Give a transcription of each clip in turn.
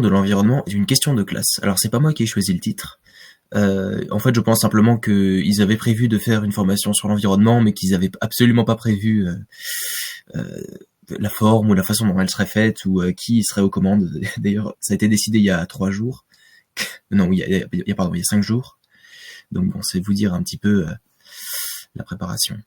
de l'environnement est une question de classe. Alors c'est pas moi qui ai choisi le titre. En fait, je pense simplement qu'ils avaient prévu de faire une formation sur l'environnement, mais qu'ils avaient absolument pas prévu euh, la forme ou la façon dont elle serait faite ou qui serait aux commandes. D'ailleurs, ça a été décidé il y a 3 jours. Non, pardon, il y a 5 jours. Donc bon, c'est vous dire un petit peu la préparation.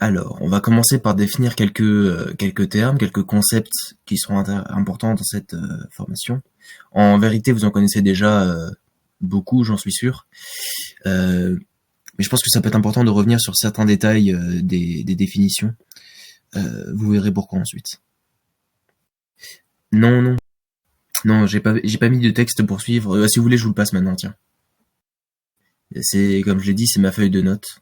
Alors, on va commencer par définir quelques termes, quelques concepts qui seront importants dans cette formation. En vérité, vous en connaissez déjà beaucoup, j'en suis sûr. Mais je pense que ça peut être important de revenir sur certains détails des définitions. Vous verrez pourquoi ensuite. Non, j'ai pas mis de texte pour suivre. Si vous voulez, je vous le passe maintenant, tiens. C'est, comme je l'ai dit, c'est ma feuille de notes.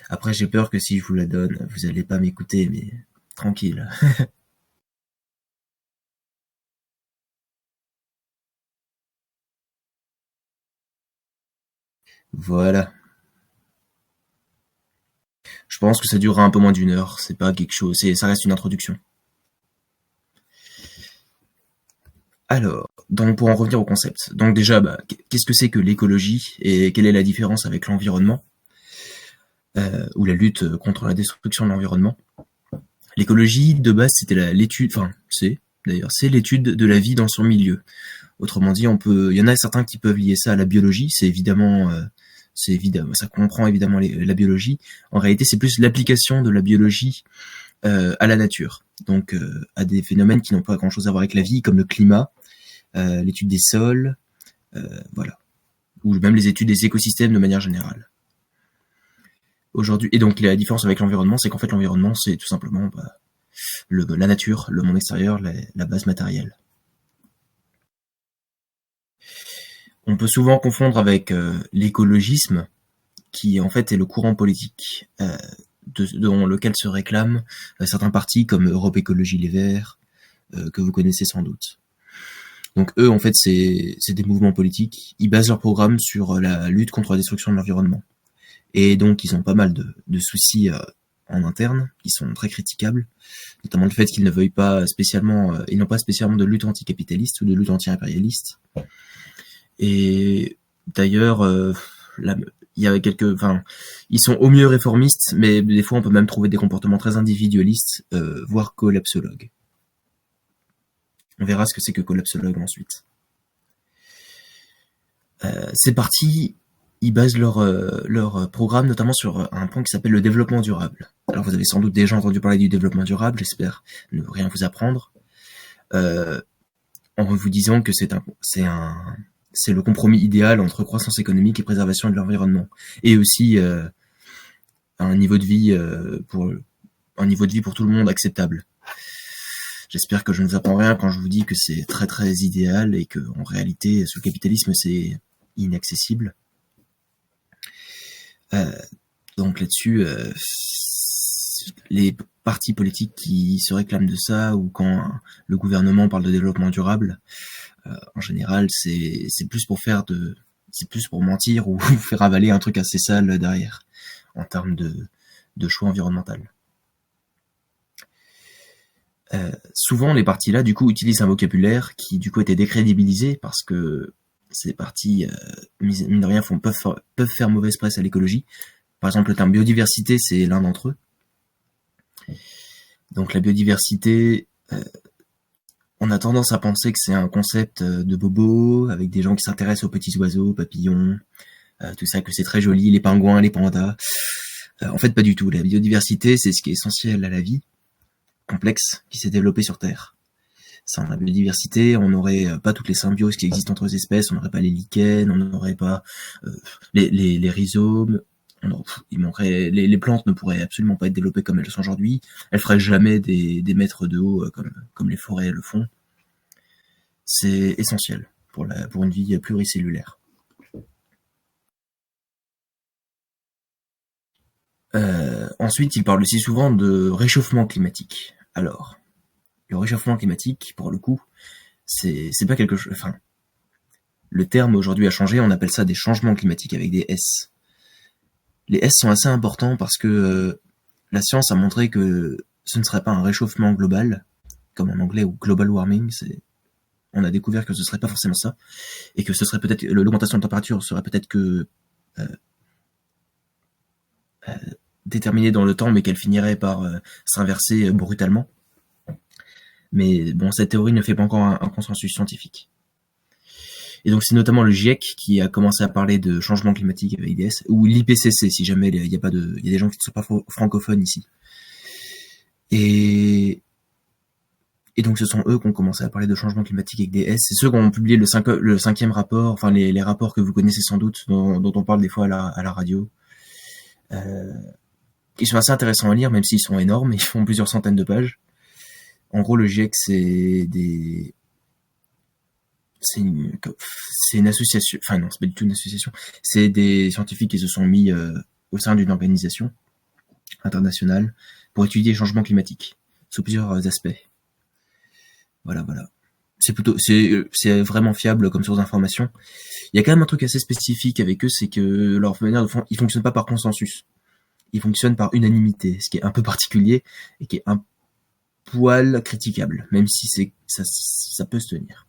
Après, j'ai peur que si je vous la donne, vous allez pas m'écouter, mais tranquille. Voilà. Je pense que ça durera un peu moins d'1 heure. C'est pas quelque chose, ça reste une introduction. Alors, donc pour en revenir au concept. Donc déjà, qu'est-ce que c'est que l'écologie et quelle est la différence avec l'environnement ou la lutte contre la destruction de l'environnement? L'écologie, de base, c'était l'étude, enfin, c'est l'étude de la vie dans son milieu. Autrement dit, il y en a certains qui peuvent lier ça à la biologie. C'est évidemment, ça comprend évidemment la biologie. En réalité, c'est plus l'application de la biologie à la nature. Donc, à des phénomènes qui n'ont pas grand-chose à voir avec la vie, comme le climat, l'étude des sols, voilà, ou même les études des écosystèmes de manière générale. Aujourd'hui, et donc la différence avec l'environnement, c'est qu'en fait l'environnement, c'est tout simplement la nature, le monde extérieur, la base matérielle. On peut souvent confondre avec l'écologisme, qui en fait est le courant politique dans lequel se réclament certains partis comme Europe Écologie Les Verts, que vous connaissez sans doute. Donc eux, en fait, c'est des mouvements politiques. Ils basent leur programme sur la lutte contre la destruction de l'environnement. Et donc, ils ont pas mal de soucis en interne, qui sont très critiquables, notamment le fait qu'ils ne veuillent pas spécialement, ils n'ont pas spécialement de lutte anticapitaliste ou de lutte anti-impérialiste. Et d'ailleurs, il y a ils sont au mieux réformistes, mais des fois, on peut même trouver des comportements très individualistes, voire collapsologues. On verra ce que c'est que collapsologue ensuite. Ces partis, ils basent leur programme notamment sur un point qui s'appelle le développement durable. Alors vous avez sans doute déjà entendu parler du développement durable, j'espère ne rien vous apprendre. En vous disant que c'est le compromis idéal entre croissance économique et préservation de l'environnement, et aussi un niveau de vie pour tout le monde acceptable. J'espère que je ne vous apprends rien quand je vous dis que c'est très très idéal et que en réalité, sous le capitalisme, c'est inaccessible. Donc là-dessus, les partis politiques qui se réclament de ça, ou quand le gouvernement parle de développement durable, en général, c'est plus pour mentir ou faire avaler un truc assez sale derrière, en termes de choix environnemental. Souvent, les partis là, du coup, utilisent un vocabulaire qui, du coup, était décrédibilisé parce que ces partis, mine de rien, peuvent faire mauvaise presse à l'écologie. Par exemple, le terme biodiversité, c'est l'un d'entre eux. Donc, la biodiversité, on a tendance à penser que c'est un concept de bobo, avec des gens qui s'intéressent aux petits oiseaux, papillons, tout ça, que c'est très joli, les pingouins, les pandas. En fait, pas du tout. La biodiversité, c'est ce qui est essentiel à la vie complexe qui s'est développé sur Terre. Sans la biodiversité, on n'aurait pas toutes les symbioses qui existent entre les espèces, on n'aurait pas les lichens, on n'aurait pas les rhizomes, il manquerait, les plantes ne pourraient absolument pas être développées comme elles sont aujourd'hui, elles feraient jamais des mètres de haut comme les forêts le font. C'est essentiel pour une vie pluricellulaire. Ensuite, il parle aussi souvent de réchauffement climatique. Alors, le réchauffement climatique, pour le coup, c'est pas quelque chose. Enfin, le terme aujourd'hui a changé. On appelle ça des changements climatiques avec des S. Les S sont assez importants parce que la science a montré que ce ne serait pas un réchauffement global, comme en anglais, ou global warming, on a découvert que ce serait pas forcément ça, et que ce serait peut-être, l'augmentation de température serait peut-être que déterminée dans le temps, mais qu'elle finirait par s'inverser brutalement. Mais bon, cette théorie ne fait pas encore un consensus scientifique. Et donc c'est notamment le GIEC qui a commencé à parler de changement climatique avec des S, ou l'IPCC si jamais il y a des gens qui ne sont pas francophones ici. Et donc ce sont eux qui ont commencé à parler de changement climatique avec des S. C'est ceux qui ont publié le 5e rapport, enfin les rapports que vous connaissez sans doute, dont on parle des fois à la radio. Ils sont assez intéressants à lire, même s'ils sont énormes, ils font plusieurs centaines de pages. En gros, le GIEC, c'est une association, enfin non, c'est pas du tout une association, c'est des scientifiques qui se sont mis au sein d'une organisation internationale pour étudier les changements climatiques sous plusieurs aspects. Voilà. C'est vraiment fiable comme source d'information. Il y a quand même un truc assez spécifique avec eux, c'est que leur manière de ils fonctionnent pas par consensus. Ils fonctionnent par unanimité, ce qui est un peu particulier et qui est un poil critiquable, même si ça peut se tenir.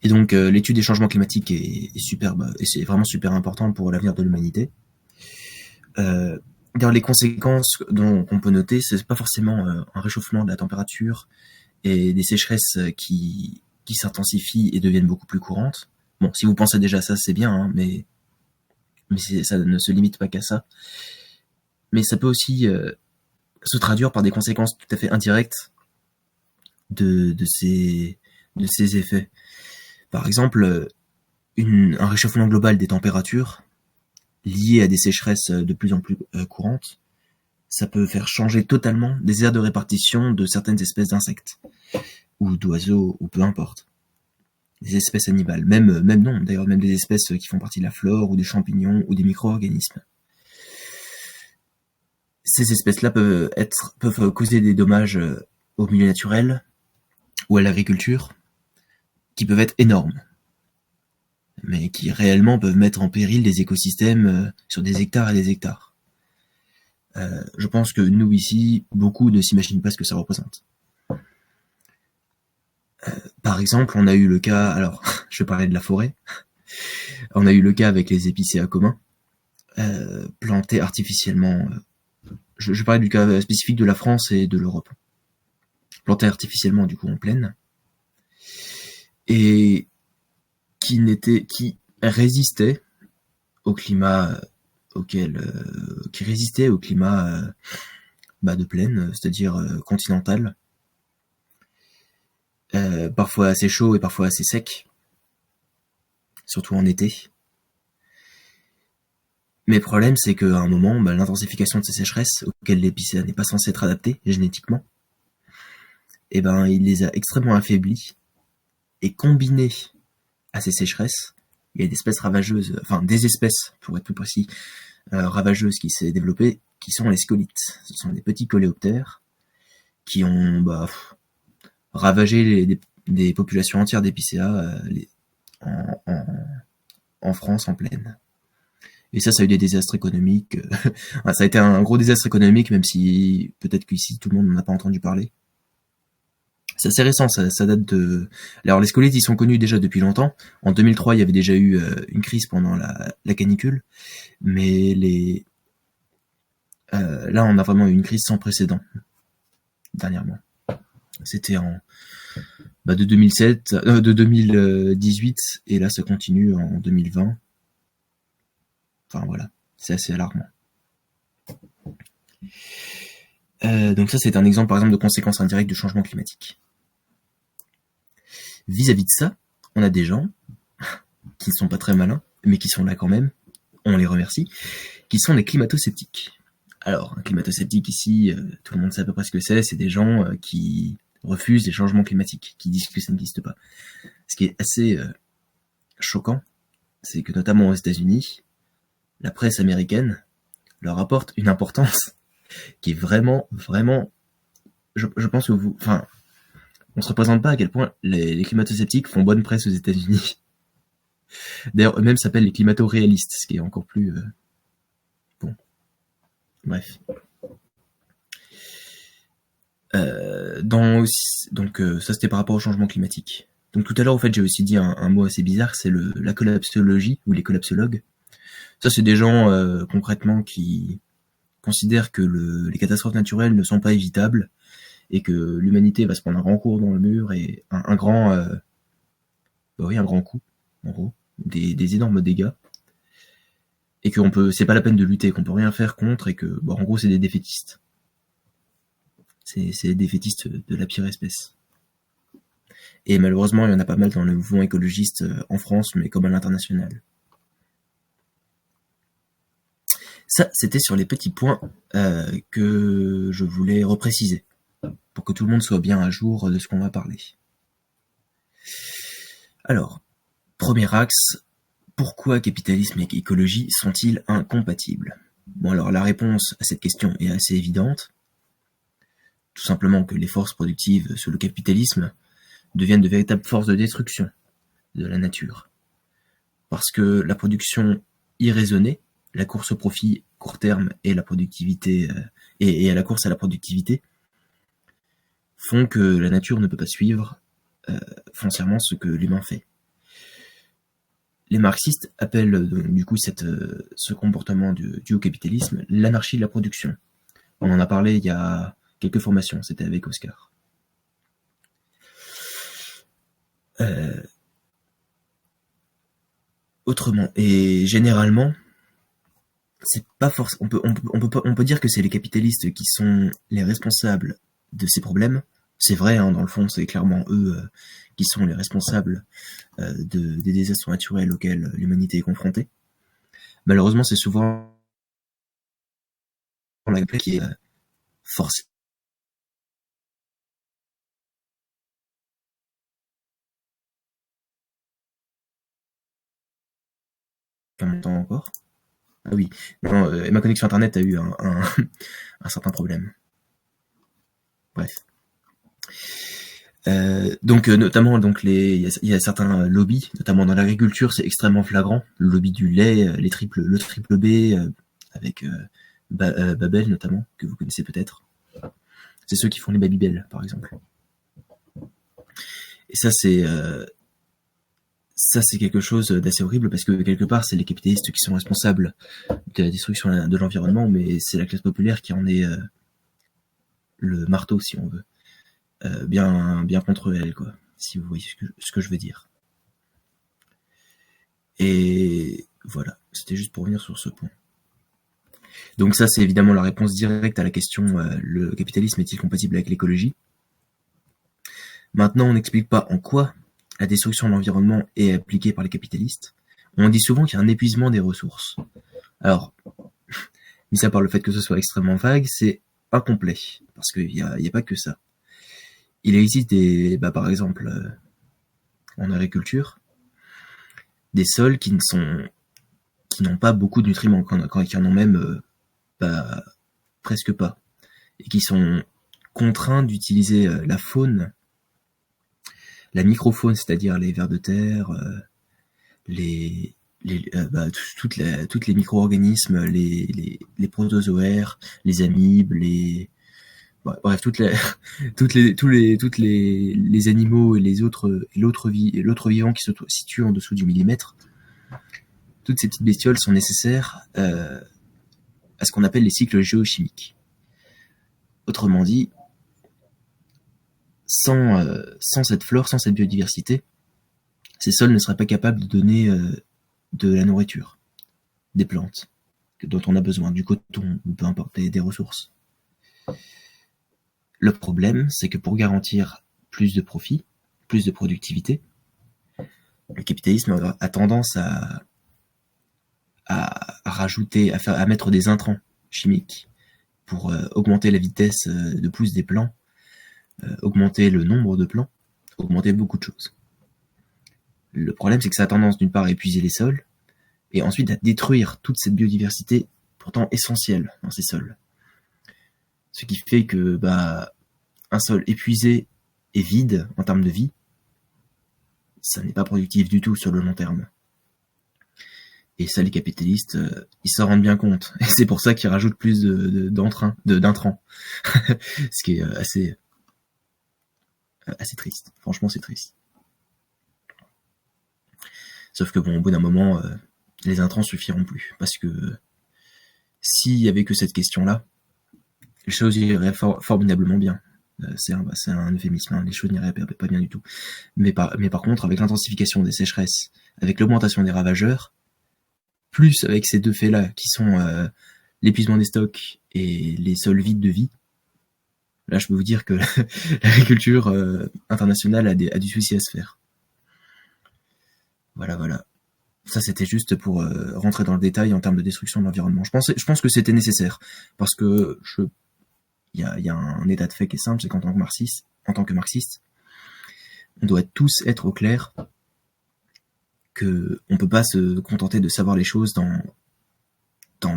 Et donc l'étude des changements climatiques est superbe, et c'est vraiment super important pour l'avenir de l'humanité. Dans les conséquences qu'on peut noter, c'est pas forcément un réchauffement de la température et des sécheresses qui s'intensifient et deviennent beaucoup plus courantes. Bon, si vous pensez déjà à ça, c'est bien, hein, mais ça ne se limite pas qu'à ça. Mais ça peut aussi se traduire par des conséquences tout à fait indirectes de ces effets. Par exemple, un réchauffement global des températures lié à des sécheresses de plus en plus courantes, ça peut faire changer totalement des aires de répartition de certaines espèces d'insectes, ou d'oiseaux, ou peu importe. Des espèces animales, même non, d'ailleurs même des espèces qui font partie de la flore, ou des champignons, ou des micro-organismes. Ces espèces-là peuvent causer des dommages au milieu naturel, ou à l'agriculture, qui peuvent être énormes, mais qui réellement peuvent mettre en péril des écosystèmes sur des hectares et des hectares. Je pense que nous ici, beaucoup ne s'imaginent pas ce que ça représente. Par exemple, on a eu le cas, alors je vais parler de la forêt, on a eu le cas avec les épicéas communs, plantés artificiellement, je vais parler du cas spécifique de la France et de l'Europe, plantés artificiellement du coup en plaine, et qui résistait au climat qui résistait au climat de plaine, c'est-à-dire continental, parfois assez chaud et parfois assez sec, surtout en été. Mais le problème, c'est qu'à un moment, l'intensification de ces sécheresses, auxquelles l'épicéa n'est pas censé être adapté génétiquement, il les a extrêmement affaiblis, et combiné à ces sécheresses, il y a des espèces ravageuses, enfin des espèces, pour être plus précis, ravageuses qui s'est développées, qui sont les scolytes. Ce sont des petits coléoptères qui ont ravagé des populations entières d'épicéas en France en plaine. Et ça a eu des désastres économiques. Ça a été un gros désastre économique, même si peut-être qu'ici tout le monde n'en a pas entendu parler. C'est assez récent, ça date de... Alors les scolytes, ils sont connus déjà depuis longtemps. En 2003, il y avait déjà eu une crise pendant la canicule. Mais là, on a vraiment eu une crise sans précédent, dernièrement. C'était de 2018, et là, ça continue en 2020. Enfin, voilà, c'est assez alarmant. Donc ça, c'est un exemple, par exemple, de conséquences indirectes du changement climatique. Vis-à-vis de ça, on a des gens qui ne sont pas très malins, mais qui sont là quand même, on les remercie, qui sont les climato-sceptiques. Alors, un climato-sceptique ici, tout le monde sait à peu près ce que c'est des gens qui refusent les changements climatiques, qui disent que ça n'existe pas. Ce qui est assez choquant, c'est que notamment aux États-Unis, la presse américaine leur apporte une importance qui est vraiment, vraiment, je pense que on se représente pas à quel point les climato-sceptiques font bonne presse aux États-Unis. D'ailleurs, eux-mêmes s'appellent les climato-réalistes, ce qui est encore plus bon. Bref. Ça c'était par rapport au changement climatique. Donc tout à l'heure, en fait, j'ai aussi dit un mot assez bizarre, c'est la collapsologie ou les collapsologues. Ça, c'est des gens concrètement qui considèrent que les catastrophes naturelles ne sont pas évitables et que l'humanité va se prendre un grand coup dans le mur et un grand coup, en gros, des énormes dégâts, et c'est pas la peine de lutter, qu'on peut rien faire contre, et que, en gros, c'est des défaitistes. C'est des défaitistes de la pire espèce. Et malheureusement, il y en a pas mal dans le mouvement écologiste en France, mais comme à l'international. Ça, c'était sur les petits points que je voulais repréciser, pour que tout le monde soit bien à jour de ce qu'on va parler. Alors, premier axe, pourquoi capitalisme et écologie sont-ils incompatibles? Bon, alors la réponse à cette question est assez évidente. Tout simplement que les forces productives sous le capitalisme deviennent de véritables forces de destruction de la nature. Parce que la production irraisonnée, la course au profit court terme et la productivité et à la course à la productivité font que la nature ne peut pas suivre foncièrement ce que l'humain fait. Les marxistes appellent du coup ce comportement dû au capitalisme l'anarchie de la production. On en a parlé il y a quelques formations, c'était avec Oscar. Autrement, et généralement, c'est pas forcément. On peut dire que c'est les capitalistes qui sont les responsables de ces problèmes. C'est vrai, hein, dans le fond, c'est clairement eux qui sont les responsables des désastres naturels auxquels l'humanité est confrontée. Malheureusement, c'est souvent la plaie qui est forcée. Un temps encore. Ah oui, non, ma connexion internet a eu un certain problème. Bref. Notamment il y a certains lobbies, notamment dans l'agriculture, c'est extrêmement flagrant. Le lobby du lait, le triple B, avec Babel notamment, que vous connaissez peut-être. C'est ceux qui font les Babybel, par exemple. Et ça c'est quelque chose d'assez horrible parce que quelque part c'est les capitalistes qui sont responsables de la destruction de l'environnement, mais c'est la classe populaire qui en est le marteau, si on veut. Bien contre elle, quoi, si vous voyez ce que je veux dire. Et voilà, c'était juste pour revenir sur ce point. Donc ça, c'est évidemment la réponse directe à la question le capitalisme est-il compatible avec l'écologie? Maintenant, on n'explique pas en quoi la destruction de l'environnement est appliquée par les capitalistes. On dit souvent qu'il y a un épuisement des ressources. Alors, mis à part le fait que ce soit extrêmement vague, c'est incomplet, parce qu'il n'y a pas que ça. Il existe par exemple, en agriculture, des sols qui n'ont pas beaucoup de nutriments, qui en ont même presque pas, et qui sont contraints d'utiliser la faune, la microfaune, c'est-à-dire les vers de terre, toutes les micro-organismes, les protozoaires, les amibes, bref, tous les animaux et l'autre vivant qui se situe en dessous du millimètre. Toutes ces petites bestioles sont nécessaires à ce qu'on appelle les cycles géochimiques. Autrement dit, sans cette flore, sans cette biodiversité, ces sols ne seraient pas capables de donner de la nourriture, des plantes dont on a besoin, du coton, ou peu importe, des ressources. Le problème, c'est que pour garantir plus de profit, plus de productivité, le capitalisme a tendance à rajouter, à mettre des intrants chimiques pour augmenter la vitesse de pousse des plants, augmenter le nombre de plants, augmenter beaucoup de choses. Le problème, c'est que ça a tendance d'une part à épuiser les sols, et ensuite à détruire toute cette biodiversité pourtant essentielle dans ces sols. Ce qui fait que un sol épuisé et vide en termes de vie, ça n'est pas productif du tout sur le long terme. Et ça, les capitalistes, ils s'en rendent bien compte. Et c'est pour ça qu'ils rajoutent plus d'intrants. Ce qui est assez triste. Franchement, c'est triste. Sauf que bon, au bout d'un moment, les intrants suffiront plus. Parce que s'il y avait que cette question-là, les choses iraient formidablement bien. C'est un euphémisme, hein. Les choses n'iraient pas bien du tout. Mais par contre, avec l'intensification des sécheresses, avec l'augmentation des ravageurs, plus avec ces deux faits-là, qui sont l'épuisement des stocks et les sols vides de vie, là je peux vous dire que l'agriculture internationale a du souci à se faire. Voilà. Ça, c'était juste pour rentrer dans le détail en termes de destruction de l'environnement. Je pense que c'était nécessaire, parce que il y a un état de fait qui est simple, c'est qu'en tant que marxiste, on doit tous être au clair que on peut pas se contenter de savoir les choses dans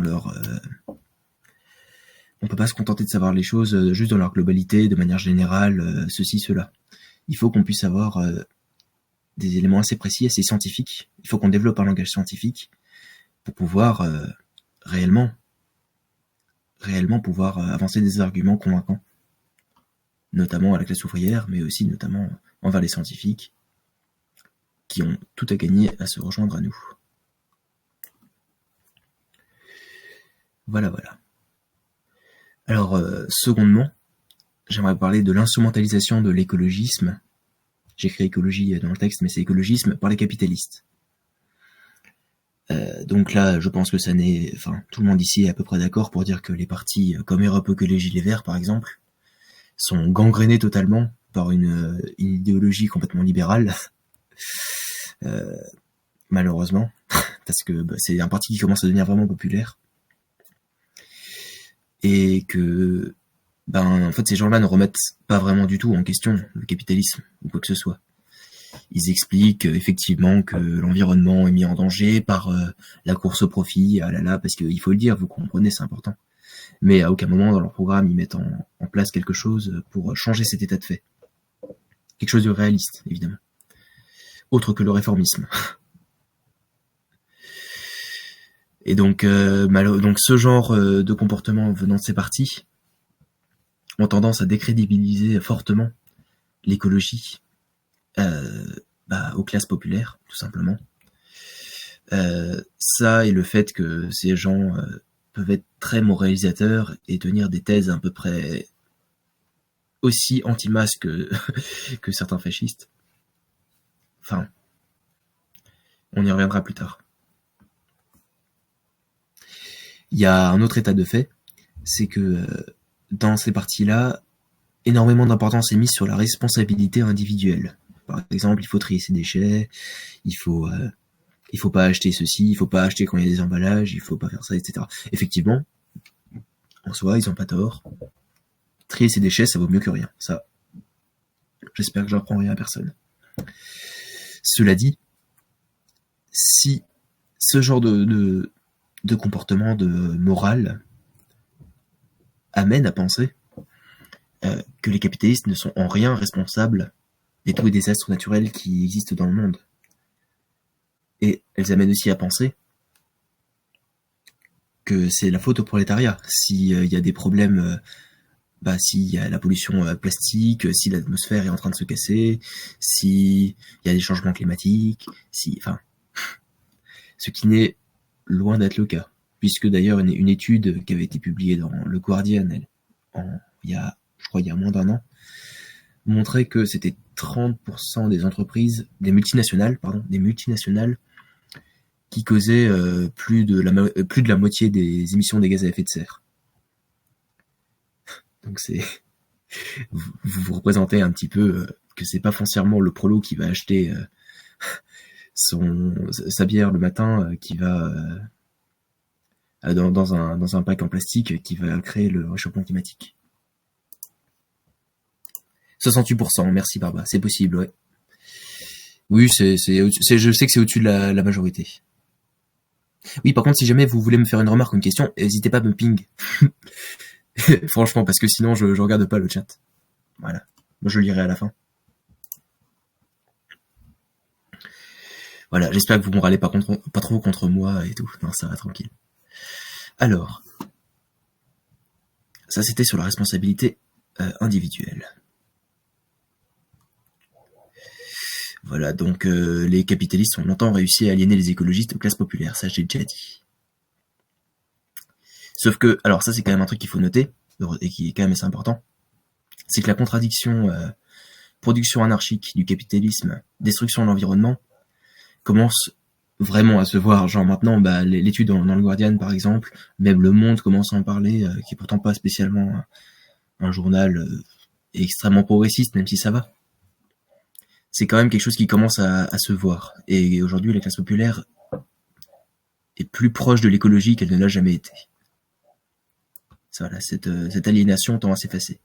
leur on peut pas se contenter de savoir les choses juste dans leur globalité, de manière générale, ceci, cela. Il faut qu'on puisse avoir des éléments assez précis, assez scientifiques. Il faut qu'on développe un langage scientifique pour pouvoir réellement pouvoir avancer des arguments convaincants, notamment à la classe ouvrière, mais aussi notamment envers les scientifiques, qui ont tout à gagner à se rejoindre à nous. Voilà. Alors, secondement, j'aimerais parler de l'instrumentalisation de l'écologisme. J'écris écologie dans le texte, mais c'est écologisme par les capitalistes. Donc là, je pense que tout le monde ici est à peu près d'accord pour dire que les partis comme Europe que les Gilets Verts, par exemple, sont gangrénés totalement par une idéologie complètement libérale. Malheureusement, parce que c'est un parti qui commence à devenir vraiment populaire. Et que, en fait, ces gens-là ne remettent pas vraiment du tout en question le capitalisme ou quoi que ce soit. Ils expliquent effectivement que l'environnement est mis en danger par la course au profit, parce qu'il faut le dire, vous comprenez, c'est important. Mais à aucun moment dans leur programme, ils mettent en place quelque chose pour changer cet état de fait. Quelque chose de réaliste, évidemment. Autre que le réformisme. Et donc ce genre de comportement venant de ces partis ont tendance à décrédibiliser fortement l'écologie aux classes populaires, tout simplement. Ça et le fait que ces gens peuvent être très moralisateurs et tenir des thèses à peu près aussi anti-masse que certains fascistes. Enfin, on y reviendra plus tard. Il y a un autre état de fait, c'est que dans ces parties-là, énormément d'importance est mise sur la responsabilité individuelle. Par exemple, il faut trier ses déchets, il faut pas acheter ceci, il faut pas acheter quand il y a des emballages, il faut pas faire ça, etc. Effectivement, en soi, ils ont pas tort. Trier ses déchets, ça vaut mieux que rien. Ça, j'espère que j'apprends rien à personne. Cela dit, si ce genre de comportement, de morale, amène à penser que les capitalistes ne sont en rien responsables des tous les désastres naturels qui existent dans le monde. Et elles amènent aussi à penser que c'est la faute au prolétariat s'il y a des problèmes, s'il y a la pollution plastique, si l'atmosphère est en train de se casser, s'il y a des changements climatiques, ce qui n'est loin d'être le cas, puisque d'ailleurs une étude qui avait été publiée dans le Guardian il y a moins d'1 an, montrait que c'était 30% des multinationales qui causaient plus de la moitié des émissions des gaz à effet de serre. Donc vous représentez un petit peu que c'est pas foncièrement le prolo qui va acheter sa bière le matin qui va dans un pack en plastique qui va créer le réchauffement climatique. 68%, merci Barba, c'est possible, ouais. Oui, je sais que c'est au-dessus de la majorité. Oui, par contre, si jamais vous voulez me faire une remarque ou une question, n'hésitez pas à me ping. Franchement, parce que sinon, je regarde pas le chat. Voilà. Moi, je lirai à la fin. Voilà, j'espère que vous ne râlez pas trop contre moi et tout. Non, ça va tranquille. Alors, ça c'était sur la responsabilité individuelle. Voilà, donc les capitalistes ont longtemps réussi à aliéner les écologistes aux classes populaires, ça j'ai déjà dit. Sauf que, alors ça c'est quand même un truc qu'il faut noter, et qui est quand même assez important, c'est que la contradiction production anarchique du capitalisme, destruction de l'environnement, commence vraiment à se voir. Genre maintenant, l'étude dans le Guardian par exemple, même Le Monde commence à en parler, qui est pourtant pas spécialement un journal extrêmement progressiste, même si ça va. C'est quand même quelque chose qui commence à se voir. Et aujourd'hui, la classe populaire est plus proche de l'écologie qu'elle ne l'a jamais été. Voilà, cette aliénation tend à s'effacer.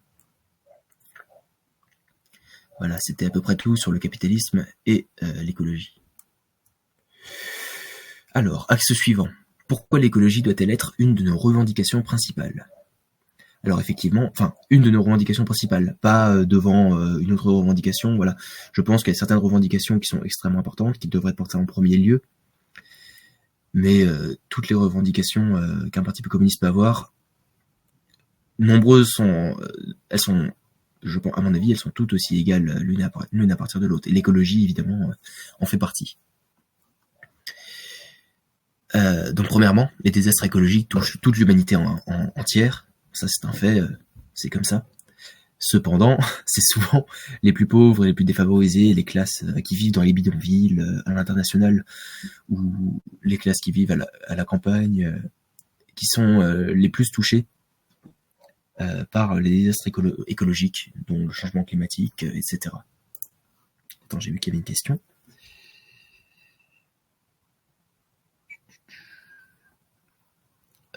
Voilà, c'était à peu près tout sur le capitalisme et l'écologie. Alors, axe suivant. Pourquoi l'écologie doit-elle être une de nos revendications principales ? Alors effectivement, une de nos revendications principales, pas devant une autre revendication, voilà. Je pense qu'il y a certaines revendications qui sont extrêmement importantes, qui devraient être portées en premier lieu, mais toutes les revendications qu'un parti communiste peut avoir, nombreuses sont, elles sont, je pense, à mon avis, elles sont toutes aussi égales l'une à partir de l'autre. Et l'écologie, évidemment, en fait partie. Donc premièrement, les désastres écologiques touchent toute l'humanité entière. Ça c'est un fait, c'est comme ça. Cependant, c'est souvent les plus pauvres et les plus défavorisés, les classes qui vivent dans les bidonvilles à l'international, ou les classes qui vivent à la campagne, qui sont les plus touchées par les désastres écologiques, dont le changement climatique, etc. Attends, j'ai vu qu'il y avait une question.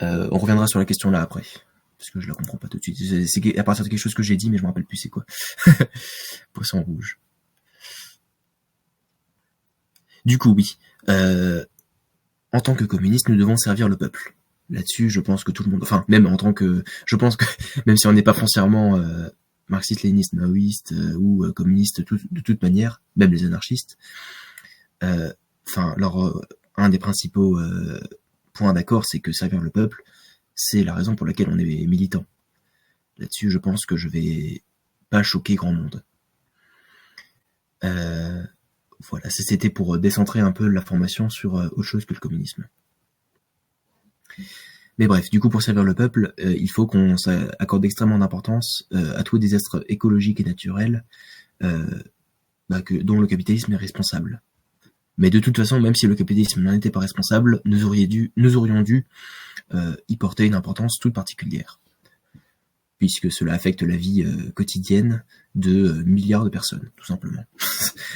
On reviendra sur la question là après, parce que je la comprends pas tout de suite. C'est à partir de quelque chose que j'ai dit, mais je me rappelle plus c'est quoi. Poisson rouge. Du coup, oui. En tant que communiste, nous devons servir le peuple. Là-dessus, je pense que tout le monde... même en tant que... Je pense que, même si on n'est pas foncièrement marxiste, léniniste, maoïste ou communiste de toute manière, même les anarchistes, un des principaux points d'accord, c'est que servir le peuple, c'est la raison pour laquelle on est militant. Là-dessus, je pense que je vais pas choquer grand monde. Voilà, c'était pour décentrer un peu l'information sur autre chose que le communisme. Mais bref, du coup, pour servir le peuple, il faut qu'on accorde extrêmement d'importance à tous les désastres écologiques et naturels dont le capitalisme est responsable. Mais de toute façon, même si le capitalisme n'en était pas responsable, nous aurions dû y porter une importance toute particulière, puisque cela affecte la vie quotidienne de milliards de personnes, tout simplement.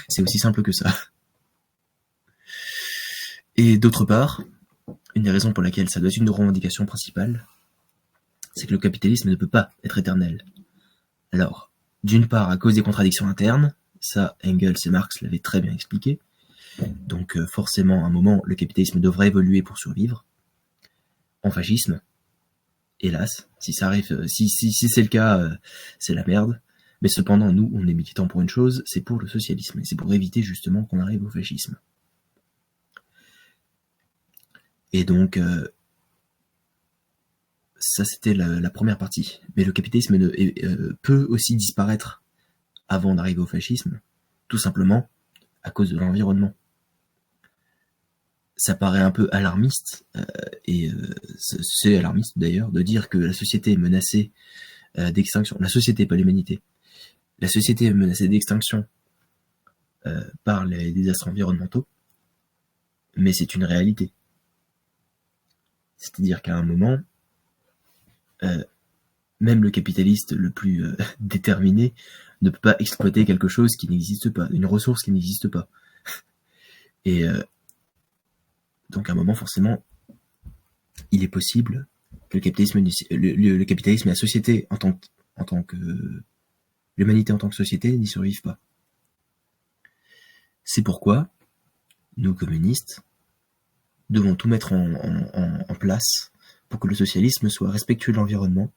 C'est aussi simple que ça. Et d'autre part, une des raisons pour laquelle ça doit être une revendication principale, c'est que le capitalisme ne peut pas être éternel. Alors, d'une part, à cause des contradictions internes, ça, Engels et Marx l'avaient très bien expliqué, donc forcément, à un moment, le capitalisme devrait évoluer pour survivre, en fascisme, hélas, si ça arrive, si c'est le cas, c'est la merde, mais cependant, nous, on est militants pour une chose, c'est pour le socialisme, et c'est pour éviter justement qu'on arrive au fascisme. Et donc, ça c'était la première partie. Mais le capitalisme peut aussi disparaître avant d'arriver au fascisme, tout simplement à cause de l'environnement. Ça paraît un peu alarmiste, et c'est alarmiste d'ailleurs, de dire que la société est menacée d'extinction. La société, pas l'humanité. La société est menacée d'extinction par les désastres environnementaux, mais c'est une réalité. C'est-à-dire qu'à un moment, même le capitaliste le plus déterminé ne peut pas exploiter quelque chose qui n'existe pas, une ressource qui n'existe pas. Et donc à un moment, forcément, il est possible que le capitalisme et la société en tant que l'humanité en tant que société n'y survivent pas. C'est pourquoi nous communistes devons tout mettre en place pour que le socialisme soit respectueux de l'environnement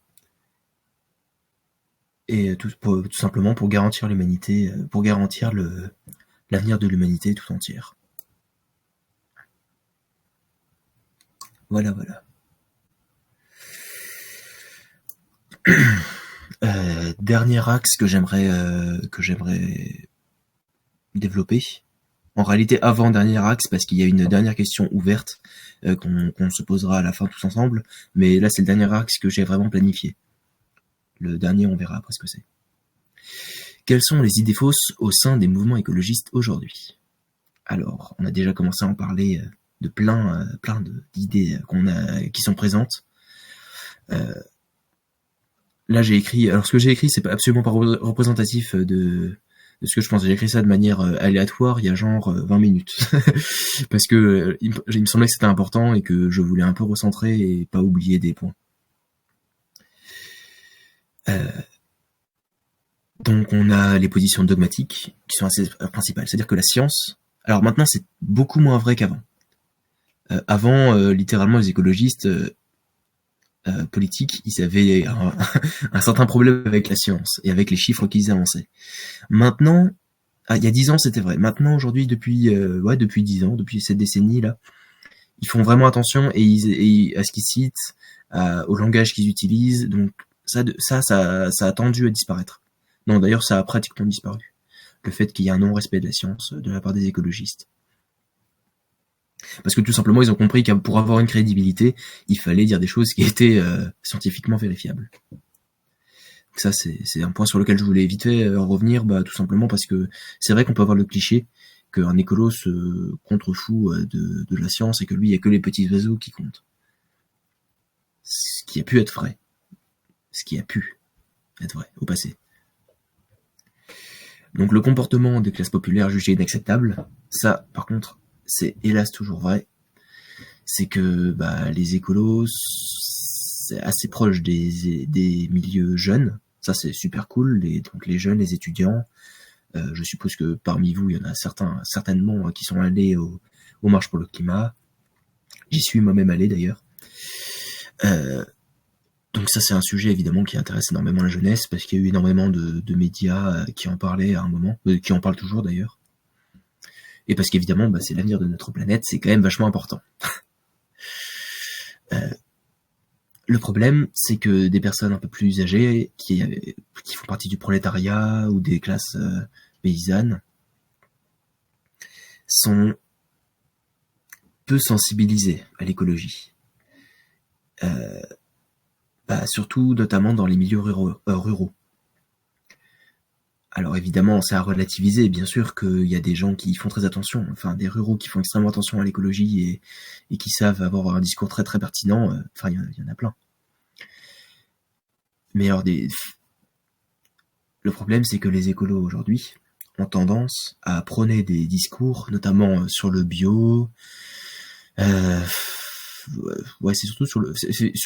et tout simplement pour garantir l'humanité, pour garantir l'avenir de l'humanité tout entière. Voilà, voilà. Dernier axe que j'aimerais développer. En réalité, avant-dernier axe, parce qu'il y a une dernière question ouverte qu'on se posera à la fin tous ensemble. Mais là, c'est le dernier axe que j'ai vraiment planifié. Le dernier, on verra après ce que c'est. Quelles sont les idées fausses au sein des mouvements écologistes aujourd'hui? Alors, on a déjà commencé à en parler de plein d'idées qui sont présentes. Là, j'ai écrit. Alors, ce que j'ai écrit, c'est absolument pas représentatif de ce que je pense. J'ai écrit ça de manière aléatoire, il y a genre 20 minutes, parce que il me semblait que c'était important et que je voulais un peu recentrer et pas oublier des points. Donc, on a les positions dogmatiques qui sont assez principales, c'est-à-dire que la science. Alors maintenant, c'est beaucoup moins vrai qu'avant. Avant, littéralement, les écologistes politiques, ils avaient un certain problème avec la science et avec les chiffres qu'ils avançaient. Maintenant, il y a 10 ans, c'était vrai. Maintenant, aujourd'hui, depuis 10 ans, depuis cette décennie-là, ils font vraiment attention et à ce qu'ils citent, au langage qu'ils utilisent. Donc, ça a tendu à disparaître. Non, d'ailleurs, ça a pratiquement disparu. Le fait qu'il y ait un non-respect de la science de la part des écologistes. Parce que tout simplement, ils ont compris que pour avoir une crédibilité, il fallait dire des choses qui étaient scientifiquement vérifiables. Donc ça, c'est un point sur lequel je voulais vite fait revenir, tout simplement parce que c'est vrai qu'on peut avoir le cliché qu'un écolo se contrefout de la science et que lui, il n'y a que les petits oiseaux qui comptent. Ce qui a pu être vrai. Ce qui a pu être vrai au passé. Donc le comportement des classes populaires jugé inacceptable, ça, par contre, c'est hélas toujours vrai. C'est que les écolos, c'est assez proche des milieux jeunes. Ça, c'est super cool. Donc les jeunes, les étudiants. Je suppose que parmi vous, il y en a certainement qui sont allés aux marches pour le climat. J'y suis moi-même allé d'ailleurs. Donc ça, c'est un sujet évidemment qui intéresse énormément la jeunesse parce qu'il y a eu énormément de médias qui en parlaient à un moment, qui en parlent toujours d'ailleurs. Et parce qu'évidemment, c'est l'avenir de notre planète, c'est quand même vachement important. Le problème, c'est que des personnes un peu plus âgées, qui font partie du prolétariat ou des classes paysannes, sont peu sensibilisées à l'écologie. Surtout notamment dans les milieux ruraux. Alors évidemment, c'est à relativiser, bien sûr qu'il y a des gens qui font très attention, enfin des ruraux qui font extrêmement attention à l'écologie et qui savent avoir un discours très très pertinent, enfin il y en a plein. Mais alors le problème, c'est que les écolos aujourd'hui ont tendance à prôner des discours, notamment sur le bio, c'est surtout sur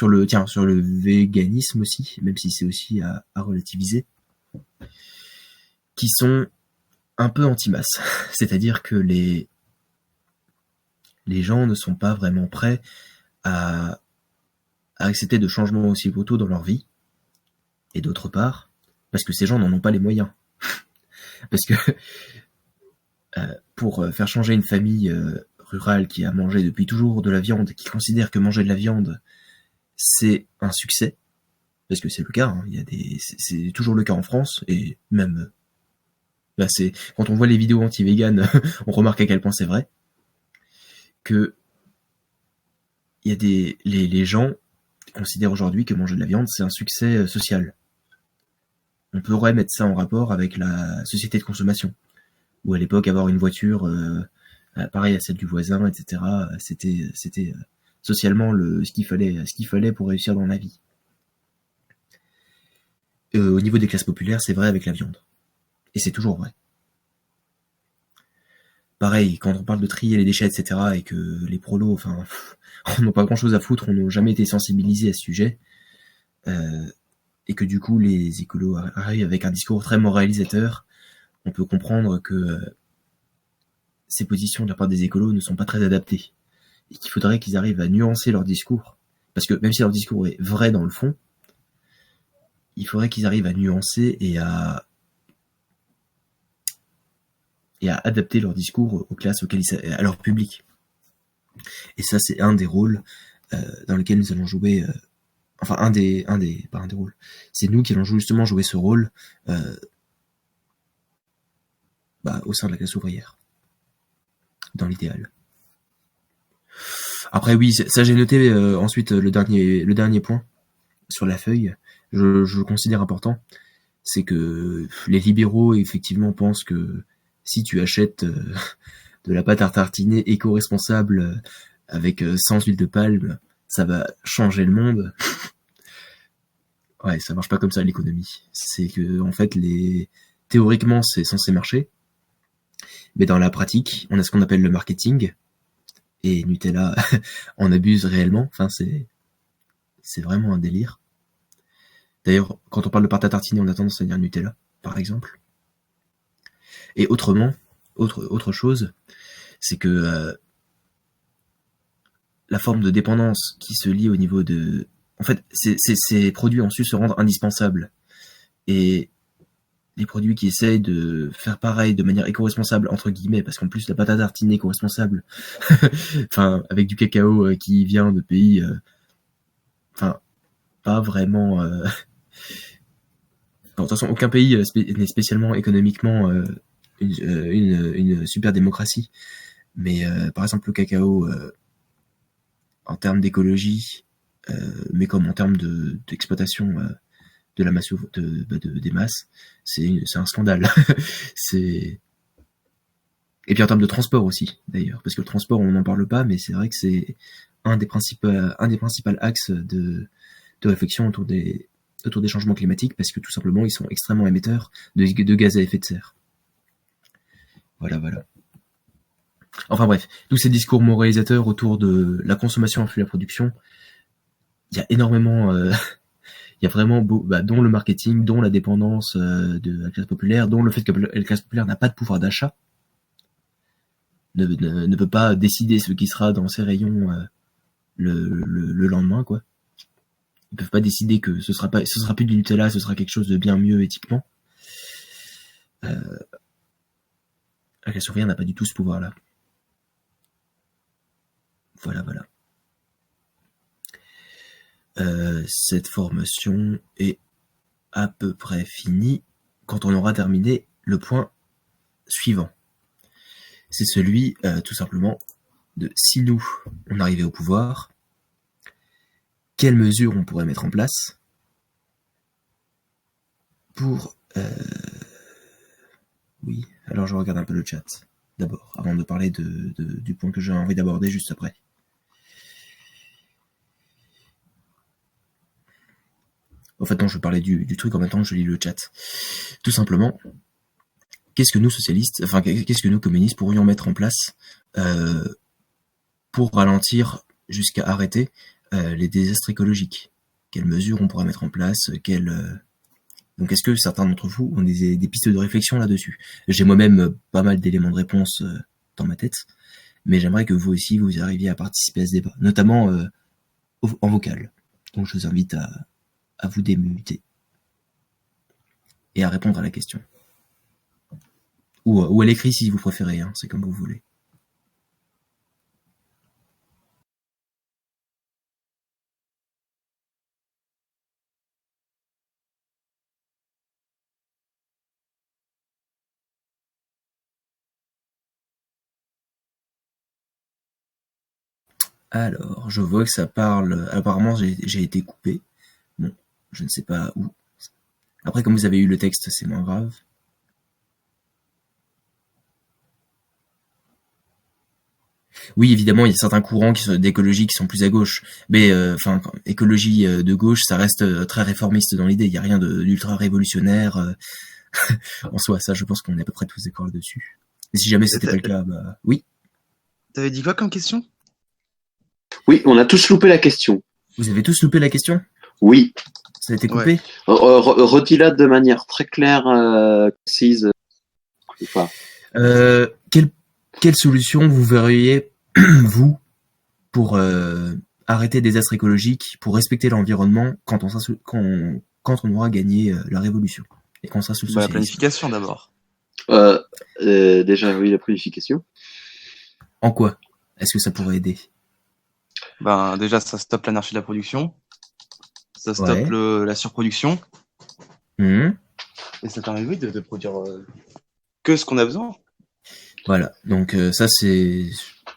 le véganisme aussi, même si c'est aussi à relativiser, qui sont un peu anti-masse. C'est-à-dire que les gens ne sont pas vraiment prêts à accepter de changements aussi brutaux dans leur vie. Et d'autre part, parce que ces gens n'en ont pas les moyens. Parce que pour faire changer une famille rurale qui a mangé depuis toujours de la viande, qui considère que manger de la viande, c'est un succès, parce que c'est le cas, hein, c'est toujours le cas en France, et même quand on voit les vidéos anti-vegan, on remarque à quel point c'est vrai, que il y a les gens considèrent aujourd'hui que manger de la viande, c'est un succès social. On pourrait mettre ça en rapport avec la société de consommation, où à l'époque, avoir une voiture pareille à celle du voisin, etc., c'était socialement ce qu'il fallait pour réussir dans la vie. Au niveau des classes populaires, c'est vrai avec la viande. Et c'est toujours vrai. Pareil, quand on parle de trier les déchets, etc., et que les prolos, on n'a pas grand-chose à foutre, on n'a jamais été sensibilisés à ce sujet, et que du coup, les écolos arrivent avec un discours très moralisateur, on peut comprendre que ces positions de la part des écolos ne sont pas très adaptées, et qu'il faudrait qu'ils arrivent à nuancer leur discours, parce que même si leur discours est vrai dans le fond, il faudrait qu'ils arrivent à nuancer et à adapter leur discours aux classes à leur public. Et ça, c'est un des rôles dans lequel nous allons jouer, enfin pas un des rôles. C'est nous qui allons justement jouer ce rôle au sein de la classe ouvrière, dans l'idéal. Après oui, ça j'ai noté ensuite le dernier point sur la feuille, je le considère important, c'est que les libéraux effectivement pensent que si tu achètes de la pâte à tartiner éco-responsable avec sans huile de palme, ça va changer le monde. Ouais, ça marche pas comme ça l'économie. C'est que en fait théoriquement c'est censé marcher, mais dans la pratique, on a ce qu'on appelle le marketing, et Nutella en abuse réellement. Enfin c'est vraiment un délire. D'ailleurs, quand on parle de pâte à tartiner, on a tendance à dire Nutella, par exemple. Et autrement, autre chose, c'est que la forme de dépendance qui se lie au niveau de... En fait, ces produits ont su se rendre indispensables. Et les produits qui essayent de faire pareil de manière éco-responsable, entre guillemets, parce qu'en plus la pâte à tartiner éco-responsable, enfin, avec du cacao qui vient de pays... Enfin, pas vraiment... Bon, de toute façon, aucun pays n'est spécialement économiquement une super démocratie. Mais par exemple, le cacao, en termes d'écologie, mais comme en termes d'exploitation de la masse, des masses, c'est un scandale. Et puis en termes de transport aussi, d'ailleurs, parce que le transport, on n'en parle pas, mais c'est vrai que c'est un des principaux axes de réflexion autour des changements climatiques, parce que tout simplement ils sont extrêmement émetteurs de gaz à effet de serre. Voilà. Enfin bref, tous ces discours moralisateurs autour de la consommation influe la production, il y a énormément, il y a vraiment dont le marketing, dont la dépendance de la classe populaire, dont le fait que la classe populaire n'a pas de pouvoir d'achat, ne peut pas décider ce qui sera dans ses rayons le lendemain, quoi. Ils peuvent pas décider que ce sera plus du Nutella, ce sera quelque chose de bien mieux éthiquement. La classe ouvrière n'a pas du tout ce pouvoir-là. Voilà. Cette formation est à peu près finie quand on aura terminé le point suivant. C'est celui, tout simplement, de si nous, on arrivait au pouvoir, quelles mesures on pourrait mettre en place pour... Oui, alors je regarde un peu le chat, d'abord, avant de parler du point que j'ai envie d'aborder juste après. En fait, non, je vais parler du truc en même temps que je lis le chat. Tout simplement, qu'est-ce que nous, socialistes, enfin, qu'est-ce que nous, communistes, pourrions mettre en place pour ralentir jusqu'à arrêter les désastres écologiques? Quelles mesures on pourrait mettre en place? Donc, est-ce que certains d'entre vous ont des pistes de réflexion là-dessus? J'ai moi-même pas mal d'éléments de réponse dans ma tête, mais j'aimerais que vous aussi, vous arriviez à participer à ce débat, notamment en vocal. Donc, je vous invite à vous démuter et à répondre à la question. Ou à l'écrit si vous préférez, hein, c'est comme vous voulez. Alors, je vois que ça parle... Apparemment, j'ai été coupé. Bon, je ne sais pas où. Après, comme vous avez eu le texte, c'est moins grave. Oui, évidemment, il y a certains courants d'écologie qui sont plus à gauche. Mais, écologie de gauche, ça reste très réformiste dans l'idée. Il n'y a rien d'ultra révolutionnaire en soi. Ça, je pense qu'on est à peu près tous d'accord là-dessus. Et si jamais c'était pas le cas, oui. T'avais dit quoi comme question? Oui, on a tous loupé la question. Vous avez tous loupé la question? Oui. Ça a été coupé? Ouais. Redis-la de manière très claire, concise. Quelle solution vous verriez, vous, pour arrêter des désastres écologiques, pour respecter l'environnement quand on aura gagné la révolution et qu'on sera sous le socialisme? La planification d'abord. Déjà, oui, la planification. En quoi est-ce que ça pourrait aider? Ben, déjà, ça stoppe l'anarchie de la production, ça stoppe Ouais. la surproduction, Mhm. et ça permet, oui, de produire que ce qu'on a besoin. Voilà. Donc ça c'est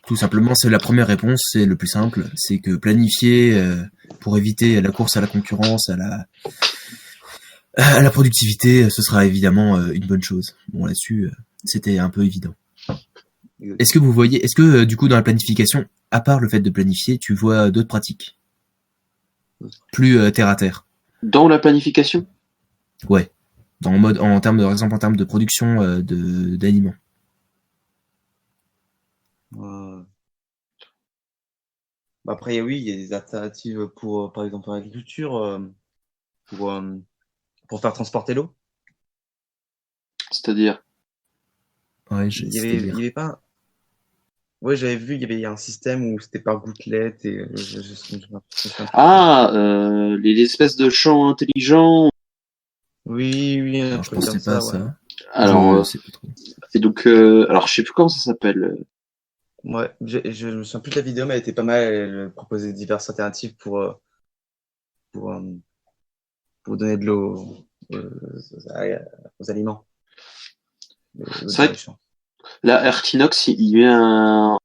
tout simplement c'est la première réponse, c'est le plus simple, c'est que planifier pour éviter la course à la concurrence, à la productivité, ce sera évidemment une bonne chose. Bon là-dessus, c'était un peu évident. Est-ce que du coup dans la planification, à part le fait de planifier, tu vois d'autres pratiques plus terre à terre? Dans la planification? Ouais. Dans le mode, en termes de, par exemple, en termes de production d'aliments. Euh, Après, oui, il y a des alternatives pour, par exemple, pour l'agriculture, pour, euh, pour faire transporter l'eau. C'est-à-dire? Ouais, Il y c'est-à-dire. avait pas. Ouais, j'avais vu, il y avait un système où c'était par gouttelette et je me souviens plus trop. Ah, les espèces de champs intelligents. Oui, oui, un Alors je truc comme pensais pas à ça, ouais. ça. Alors, Je sais pas trop. et donc, alors je sais plus comment ça s'appelle. Ouais, je me souviens plus de la vidéo, mais elle était pas mal. Elle proposait diverses alternatives pour, euh, pour donner de l'eau aux aliments, C'est dans vrai les que champs. là, Airtinox, il y a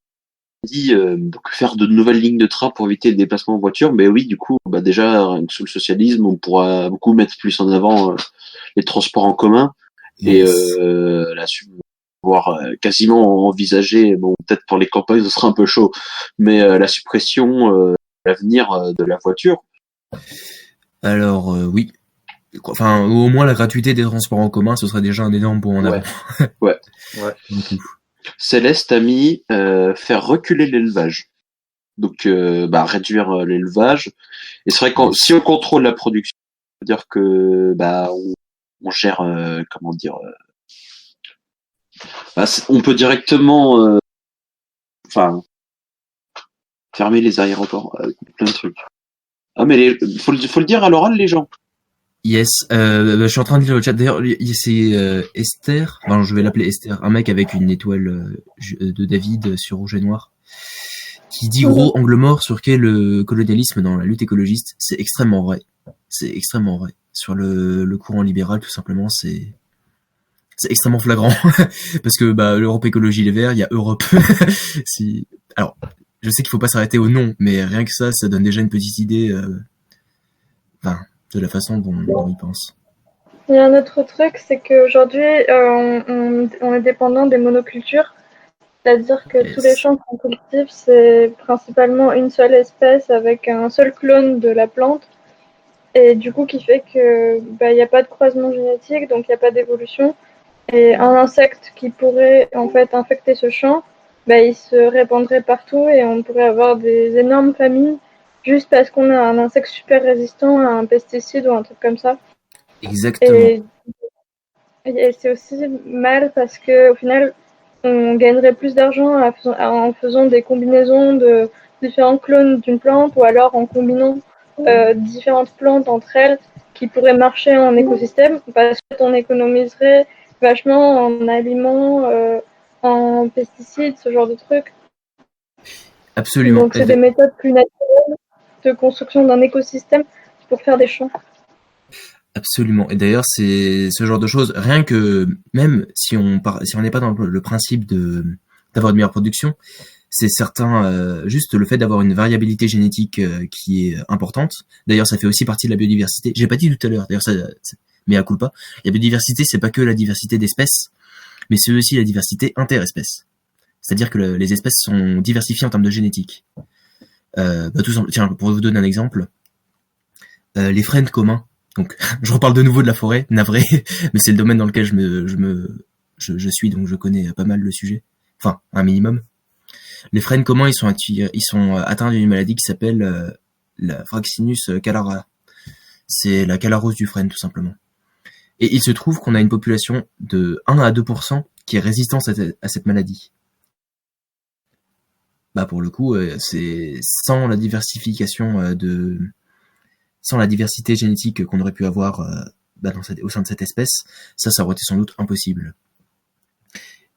dit donc faire de nouvelles lignes de train pour éviter le déplacement en voiture. Mais oui, du coup, bah déjà, rien que sous le socialisme, on pourra beaucoup mettre plus en avant les transports en commun et Yes. voire quasiment envisager, bon, peut-être pour les campagnes, ce sera un peu chaud, mais la suppression, l'avenir de la voiture. Alors oui. Enfin, au moins la gratuité des transports en commun, ce serait déjà un énorme bond en avant. Ouais, ouais. Ouais. Du coup. Céleste a mis faire reculer l'élevage. Donc, bah, réduire l'élevage. Et c'est vrai que si Yes. on contrôle la production, c'est-à-dire que bah on gère, comment dire, bah, on peut directement, enfin, fermer les aéroports, plein de trucs. Ah mais faut le dire à l'oral les gens. Yes. Je suis en train de lire le chat. D'ailleurs, c'est Esther. Enfin, je vais l'appeler Esther. Un mec avec une étoile de David sur rouge et noir. Qui dit Mhm. gros angle mort sur qu'est le colonialisme dans la lutte écologiste. C'est extrêmement vrai. C'est extrêmement vrai. Sur le courant libéral, tout simplement, c'est extrêmement flagrant. Parce que bah, l'Europe Écologie Les Verts, il y a Europe. si... Alors, je sais qu'il faut pas s'arrêter au nom, mais rien que ça donne déjà une petite idée enfin, de la façon dont ils pensent. Il y a un autre truc, c'est qu'aujourd'hui, on est dépendant des monocultures, c'est-à-dire que tous les Yes. champs qu'on cultive, c'est principalement une seule espèce avec un seul clone de la plante, et du coup, qui fait que bah, y a pas de croisement génétique, donc il n'y a pas d'évolution. Et un insecte qui pourrait en fait infecter ce champ, bah, il se répandrait partout et on pourrait avoir des énormes familles juste parce qu'on a un insecte super résistant à un pesticide ou un truc comme ça. Exactement. Et, et c'est aussi mal parce qu'au final, on gagnerait plus d'argent en faisant des combinaisons de différents clones d'une plante ou alors en combinant différentes plantes entre elles qui pourraient marcher en écosystème parce qu'on économiserait vachement en aliments, en pesticides, ce genre de trucs. Absolument. Donc c'est des méthodes plus naturelles de construction d'un écosystème pour faire des champs. Absolument. Et d'ailleurs, c'est ce genre de choses. Rien que même si on n'est pas dans le principe d'avoir une meilleure production, c'est certain. Juste le fait d'avoir une variabilité génétique qui est importante. D'ailleurs, ça fait aussi partie de la biodiversité. J'ai pas dit tout à l'heure. D'ailleurs, mais à culpa. La biodiversité, c'est pas que la diversité d'espèces, mais c'est aussi la diversité interespèces. C'est-à-dire que les espèces sont diversifiées en termes de génétique. Tiens, pour vous donner un exemple, les frênes communs. Donc, je reparle de nouveau de la forêt, navré, mais c'est le domaine dans lequel je suis, donc je connais pas mal le sujet. Enfin, un minimum. Les frênes communs, ils sont atteints d'une maladie qui s'appelle la Fraxinus calara. C'est la calarose du frêne, tout simplement. Et il se trouve qu'on a une population de 1 à 2% qui est résistante à cette maladie. Bah, pour le coup, c'est sans la diversification sans la diversité génétique qu'on aurait pu avoir bah, au sein de cette espèce, ça aurait été sans doute impossible.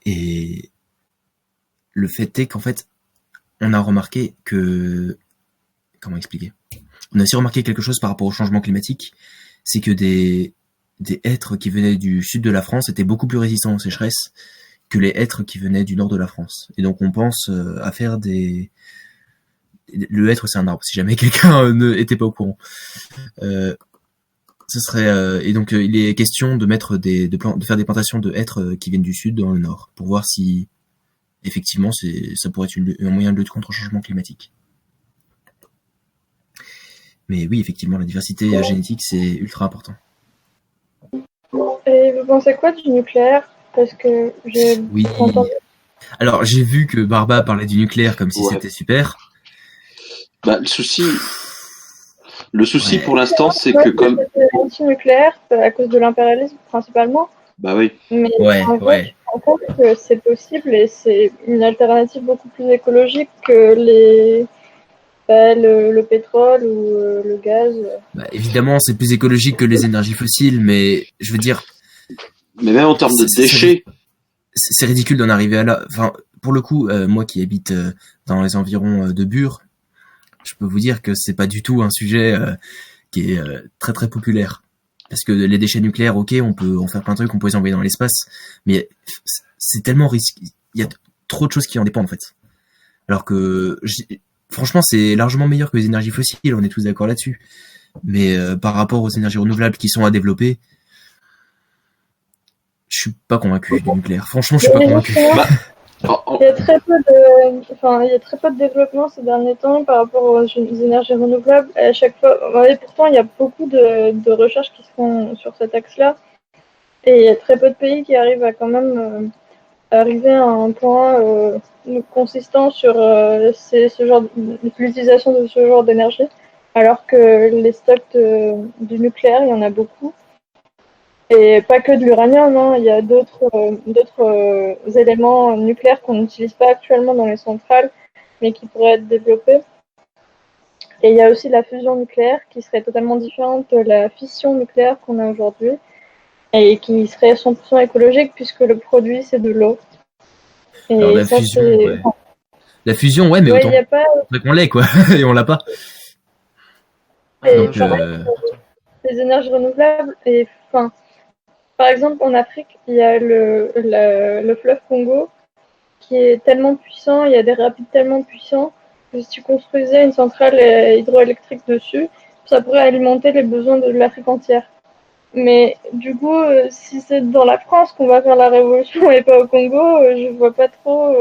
Et le fait est qu'en fait, on a remarqué que comment expliquer ? On a aussi remarqué quelque chose par rapport au changement climatique, c'est que des hêtres qui venaient du sud de la France étaient beaucoup plus résistants aux sécheresses que les hêtres qui venaient du nord de la France. Et donc on pense à faire des... Le hêtre, c'est un arbre, si jamais quelqu'un n'était pas au courant. Ce serait et donc il est question de mettre de faire des plantations de hêtres qui viennent du sud dans le nord, pour voir si effectivement ça pourrait être un moyen de lutte contre le changement climatique. Mais oui, effectivement, la diversité génétique, c'est ultra important. Et vous pensez quoi du nucléaire? Parce que j'ai Oui. entendu... Alors, j'ai vu que Barba parlait du nucléaire comme si c'était super. Bah, le souci Ouais. pour l'instant, c'est que comme... C'est anti-nucléaire à cause de l'impérialisme, principalement. Bah oui. Mais Ouais, en fait, ouais. je me rends compte que c'est possible et c'est une alternative beaucoup plus écologique que le pétrole ou le gaz. Bah, évidemment, c'est plus écologique que les énergies fossiles, mais je veux dire, Mais même en termes de déchets, c'est ridicule d'en arriver à là. Enfin, pour le coup, moi qui habite dans les environs de Bure, je peux vous dire que c'est pas du tout un sujet qui est très très populaire. Parce que les déchets nucléaires, ok, on peut en faire plein de trucs, on peut les envoyer dans l'espace, mais c'est tellement risqué. Il y a trop de choses qui en dépendent en fait. Alors que, franchement, c'est largement meilleur que les énergies fossiles, on est tous d'accord là-dessus. Mais par rapport aux énergies renouvelables qui sont à développer, je suis pas convaincu du nucléaire. Franchement, je suis pas convaincu. Il y a très peu de développement ces derniers temps par rapport aux énergies renouvelables. Et à chaque fois, et pourtant, il y a beaucoup de recherches qui se font sur cet axe-là. Et il y a très peu de pays qui arrivent à quand même arriver à un point consistant sur l'utilisation de ce genre d'énergie. Alors que les stocks du nucléaire, il y en a beaucoup. Et pas que de l'uranium, hein. Il y a d'autres éléments nucléaires qu'on n'utilise pas actuellement dans les centrales, mais qui pourraient être développés. Et il y a aussi la fusion nucléaire, qui serait totalement différente de la fission nucléaire qu'on a aujourd'hui, et qui serait 100% écologique, puisque le produit, c'est de l'eau. Et alors la ça, fusion, c'est... ouais. La fusion, ouais, mais Ouais, autant y a pas... qu'on l'ait, quoi. Et on l'a pas. Et Donc, les énergies renouvelables, et enfin... Par exemple, en Afrique, il y a le fleuve Congo qui est tellement puissant, il y a des rapides tellement puissants que si tu construisais une centrale hydroélectrique dessus, ça pourrait alimenter les besoins de l'Afrique entière. Mais du coup, si c'est dans la France qu'on va faire la révolution et pas au Congo, je vois pas trop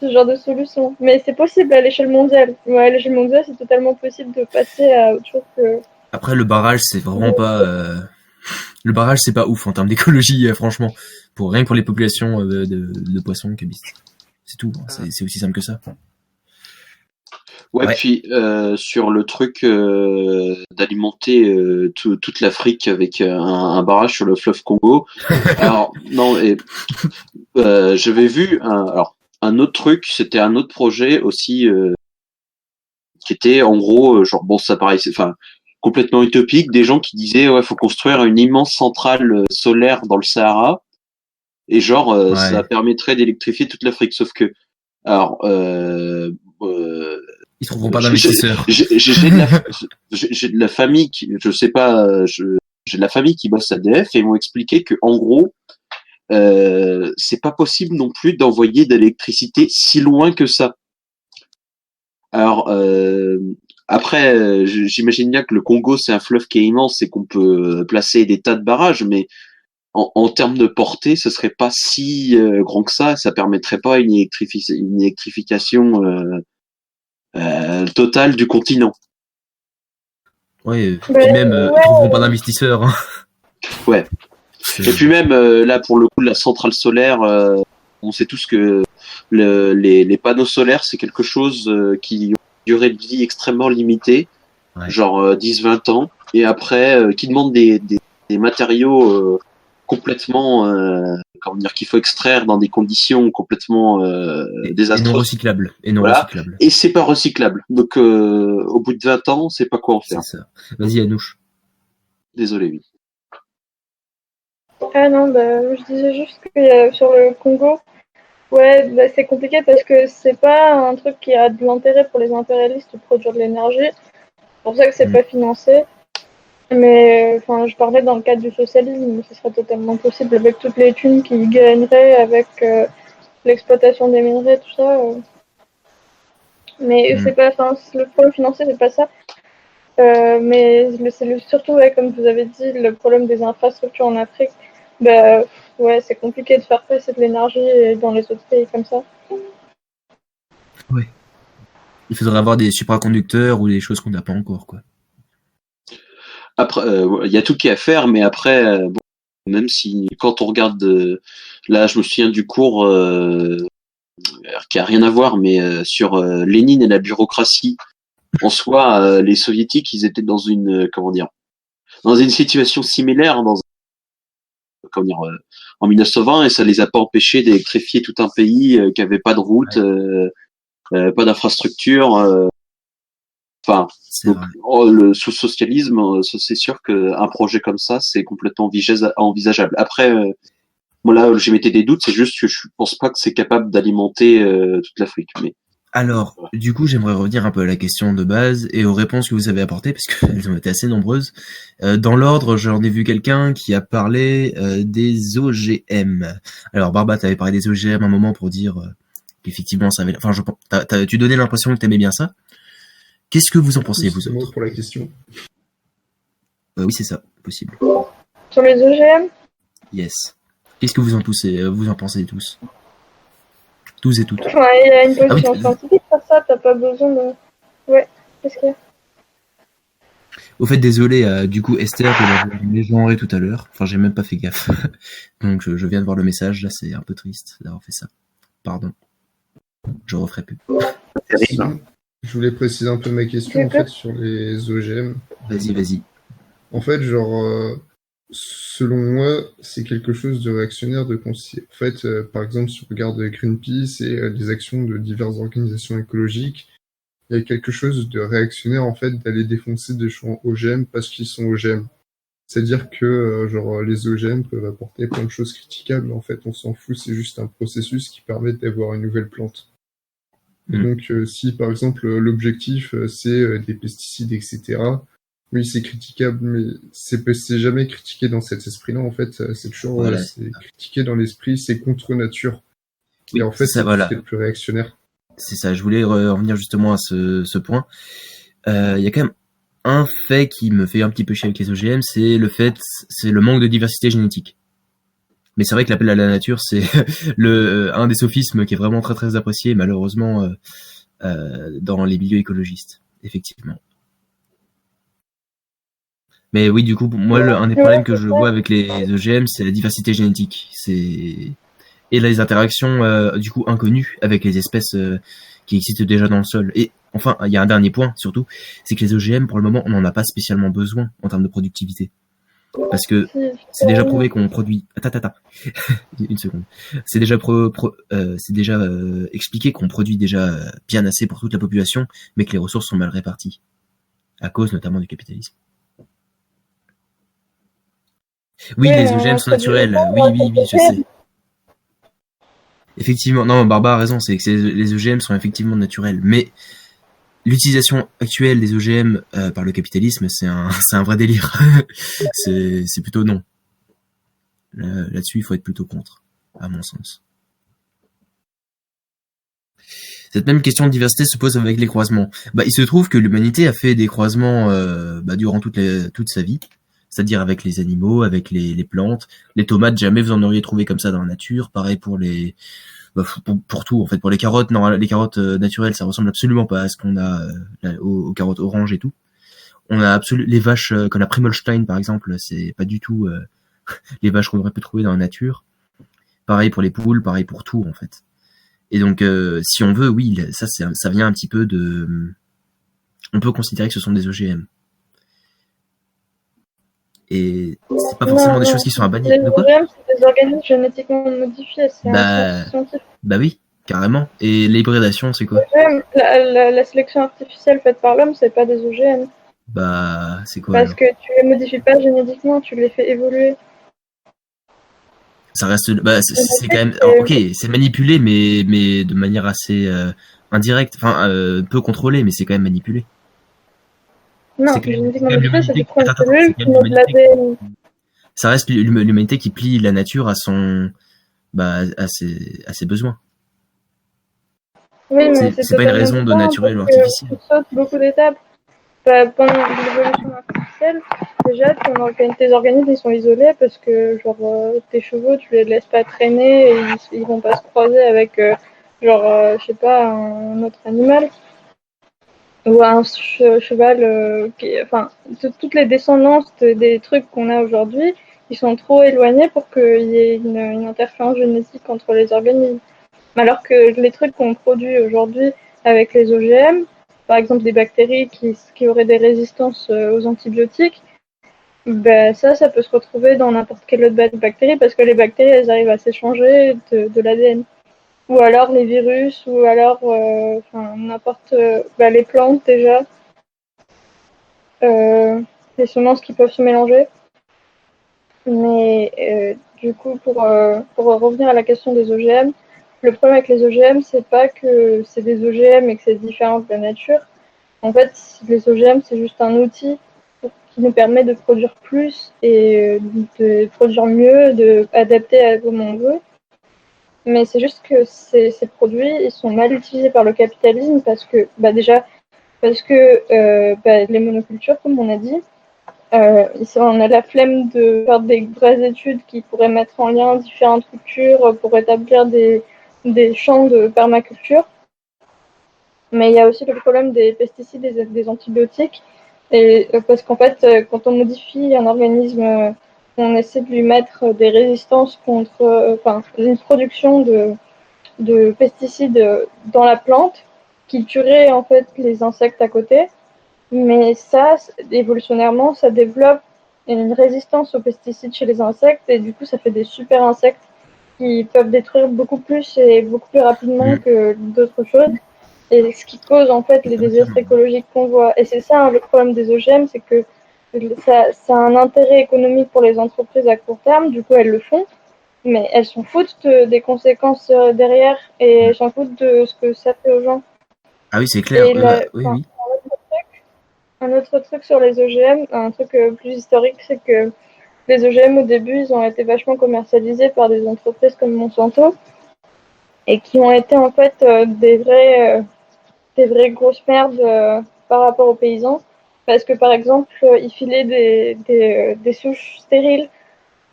ce genre de solution. Mais c'est possible à l'échelle mondiale. Ouais, à l'échelle mondiale, c'est totalement possible de passer à autre chose que... après, le barrage, c'est vraiment pas... Le barrage, c'est pas ouf en termes d'écologie, franchement. Rien que pour les populations de poissons qui habitent. C'est tout. C'est aussi simple que ça. ouais. Puis sur le truc d'alimenter toute l'Afrique avec un barrage sur le fleuve Congo. Alors non, et j'avais vu un autre truc, c'était un autre projet aussi qui était en gros genre bon ça paraissait complètement utopique, des gens qui disaient ouais faut construire une immense centrale solaire dans le Sahara et genre ça permettrait d'électrifier toute l'Afrique, sauf que alors ils trouveront pas d'investisseurs. J'ai de la famille qui, je sais pas, j'ai de la famille qui bosse à EDF et ils m'ont expliqué que en gros c'est pas possible non plus d'envoyer de l'électricité si loin que ça. Alors après, j'imagine bien que le Congo c'est un fleuve qui est immense et qu'on peut placer des tas de barrages, mais en termes de portée, ce serait pas si grand que ça. Ça permettrait pas une électrification totale du continent. Ouais, et même ils trouveront pas d'investisseurs. Hein. Ouais. Et puis même là pour le coup de la centrale solaire, on sait tous que les panneaux solaires c'est quelque chose qui a une durée de vie extrêmement limitée, genre 10-20 ans, et après qui demande des matériaux complètement comment dire qu'il faut extraire dans des conditions complètement désastreuses. Et non recyclables. Recyclables. Et c'est pas recyclable. Donc au bout de 20 ans, on sait pas quoi en faire. C'est ça. Vas-y Anouche. Désolé, oui. Ah non, je disais juste que sur le Congo, Ouais, bah, c'est compliqué parce que c'est pas un truc qui a de l'intérêt pour les impérialistes de produire de l'énergie. C'est pour ça que c'est pas financé. Mais enfin, je parlais dans le cadre du socialisme, ce serait totalement possible avec toutes les thunes qu'ils gagneraient avec l'exploitation des minerais, tout ça. Mais c'est pas, enfin, le problème financier, c'est pas ça. Mais surtout, ouais, comme vous avez dit, le problème des infrastructures en Afrique. Bah, ouais, c'est compliqué de faire passer de l'énergie dans les autres pays comme ça. Ouais. Il faudrait avoir des supraconducteurs ou des choses qu'on n'a pas encore, quoi. Après, il y a tout qui est à faire, mais après, bon, même si quand on regarde, là, je me souviens du cours qui a rien à voir, mais sur Lénine et la bureaucratie. En soi, les soviétiques, ils étaient dans une, comment dire, dans une situation similaire, comment dire, en 1920, et ça les a pas empêchés d'électrifier tout un pays qui avait pas de route, pas d'infrastructure. Enfin, donc, sous socialisme, c'est sûr qu'un projet comme ça, c'est complètement envisageable. Après, moi là, j'ai mettais des doutes, c'est juste que je pense pas que c'est capable d'alimenter toute l'Afrique. Mais alors, du coup, j'aimerais revenir un peu à la question de base et aux réponses que vous avez apportées, parce qu'elles ont été assez nombreuses. Dans l'ordre, j'en ai vu quelqu'un qui a parlé des OGM. Alors, Barba, t'avais parlé des OGM un moment pour dire qu'effectivement, ça avait... Enfin, tu donnais l'impression que t'aimais bien ça. Qu'est-ce que vous en pensez, vous autres? Pour la question. Oui, c'est ça, possible. Sur les OGM? Yes. Qu'est-ce que vous en pensez tous? Tous et toutes. Ouais, il y a une position scientifique pour ça, t'as pas besoin de... Ouais, qu'est-ce qu'il y a? Au fait, désolé, du coup, Esther, de l'avoir mégenré tout à l'heure. Enfin, j'ai même pas fait gaffe. Donc, je viens de voir le message, là, c'est un peu triste d'avoir fait ça. Pardon. Je referai plus. terrible, hein. Je voulais préciser un peu ma question, en fait, sur les OGM. Vas-y. En fait, selon moi, c'est quelque chose de réactionnaire de conseiller. En fait, par exemple, si on regarde Greenpeace et les actions de diverses organisations écologiques, il y a quelque chose de réactionnaire, en fait, d'aller défoncer des champs OGM parce qu'ils sont OGM. C'est-à-dire que, les OGM peuvent apporter plein de choses critiquables. En fait, on s'en fout, c'est juste un processus qui permet d'avoir une nouvelle plante. Donc, si par exemple l'objectif c'est des pesticides, etc., oui, c'est critiquable, mais c'est jamais critiqué dans cet esprit-là. En fait, c'est toujours c'est critiqué dans l'esprit, c'est contre nature. Oui, et en fait, c'est le plus réactionnaire. C'est ça. Je voulais revenir justement à ce point. Il y a quand même un fait qui me fait un petit peu chier avec les OGM, c'est le manque de diversité génétique. Mais c'est vrai que l'appel à la nature, c'est un des sophismes qui est vraiment très très apprécié, malheureusement, dans les milieux écologistes, effectivement. Mais oui, du coup, moi, un des problèmes que je vois avec les OGM, c'est la diversité génétique. Et les interactions, du coup, inconnues avec les espèces qui existent déjà dans le sol. Et enfin, il y a un dernier point, surtout, c'est que les OGM, pour le moment, on n'en a pas spécialement besoin en termes de productivité. Parce que c'est déjà prouvé qu'on produit... Attends. Une seconde. C'est déjà expliqué qu'on produit déjà bien assez pour toute la population, mais que les ressources sont mal réparties. À cause notamment du capitalisme. Oui, les OGM sont naturels. Oui, je sais. Effectivement, non, Barbara a raison, c'est que les OGM sont effectivement naturels, mais l'utilisation actuelle des OGM par le capitalisme, c'est un vrai délire. c'est plutôt non. Là-dessus, il faut être plutôt contre, à mon sens. Cette même question de diversité se pose avec les croisements. Il se trouve que l'humanité a fait des croisements durant toute sa vie, c'est-à-dire avec les animaux, avec les plantes. Les tomates, jamais vous en auriez trouvé comme ça dans la nature. Pareil pour pour tout en fait. Pour les carottes, non, les carottes naturelles, ça ressemble absolument pas à ce qu'on a aux carottes oranges et tout. On a les vaches comme la Primolstein par exemple, c'est pas du tout les vaches qu'on aurait pu trouver dans la nature. Pareil pour les poules, pareil pour tout en fait. Et donc si on veut, oui, ça vient un petit peu de... On peut considérer que ce sont des OGM. Et c'est pas forcément des choses qui sont à bannir. Les OGM, c'est des organismes génétiquement modifiés, c'est un scientifique. Oui, carrément. Et l'hybridation, c'est quoi? La sélection artificielle faite par l'homme, c'est pas des OGM. C'est quoi? Parce que tu les modifies pas génétiquement, tu les fais évoluer. Ça reste, bah, c'est quand même, ok, c'est manipulé, mais de manière assez indirecte, enfin peu contrôlée, mais c'est quand même manipulé. Non, C'est quand même, c'est quand même génétique, c'est l'humanité. tu prends une Attends, c'est cellule, quand tu même mets de l'humanité. l'ADN. Ça reste l'humanité qui plie la nature à son, bah, à ses besoins. Oui, mais c'est C'est pas une totalement raison de différent parce naturel ou que tu artificiel. sautes beaucoup d'étapes. Pendant l'évolution artificielle, déjà, tes organismes ils sont isolés parce que genre tes chevaux, tu les laisses pas traîner et ils vont pas se croiser avec je sais pas, un autre animal ou un cheval enfin toutes les descendances des trucs qu'on a aujourd'hui, ils sont trop éloignés pour qu'il y ait une interférence génétique entre les organismes. Alors que les trucs qu'on produit aujourd'hui avec les OGM, par exemple des bactéries qui auraient des résistances aux antibiotiques, ben ça peut se retrouver dans n'importe quelle autre bactérie parce que les bactéries, elles arrivent à s'échanger de l'ADN. Ou alors les virus, ou alors n'importe... les plantes déjà, les semences qui peuvent se mélanger. Mais du coup, pour revenir à la question des OGM, le problème avec les OGM, c'est pas que c'est des OGM et que c'est différent de la nature. En fait, les OGM, c'est juste un outil qui nous permet de produire plus et de produire mieux, de adapter à comme on veut. Mais c'est juste que ces produits, ils sont mal utilisés par le capitalisme parce que, les monocultures, comme on a dit, on a la flemme de faire des vraies études qui pourraient mettre en lien différentes cultures pour établir des champs de permaculture. Mais il y a aussi le problème des pesticides et des antibiotiques. Et parce qu'en fait, quand on modifie un organisme, on essaie de lui mettre des résistances contre, une production de pesticides dans la plante qui tuerait en fait les insectes à côté. Mais ça, évolutionnairement, ça développe une résistance aux pesticides chez les insectes et du coup, ça fait des super insectes qui peuvent détruire beaucoup plus et beaucoup plus rapidement que d'autres choses. Et ce qui cause en fait les désastres écologiques qu'on voit. Et c'est ça le problème des OGM, c'est que ça a un intérêt économique pour les entreprises à court terme, du coup elles le font, mais elles s'en foutent des conséquences derrière et elles s'en foutent de ce que ça fait aux gens. Ah oui, c'est clair. Et Oui, oui. un autre truc sur les OGM, un truc plus historique, c'est que les OGM au début, ils ont été vachement commercialisés par des entreprises comme Monsanto et qui ont été en fait des vraies grosses merdes par rapport aux paysans. Parce que par exemple, ils filaient des souches stériles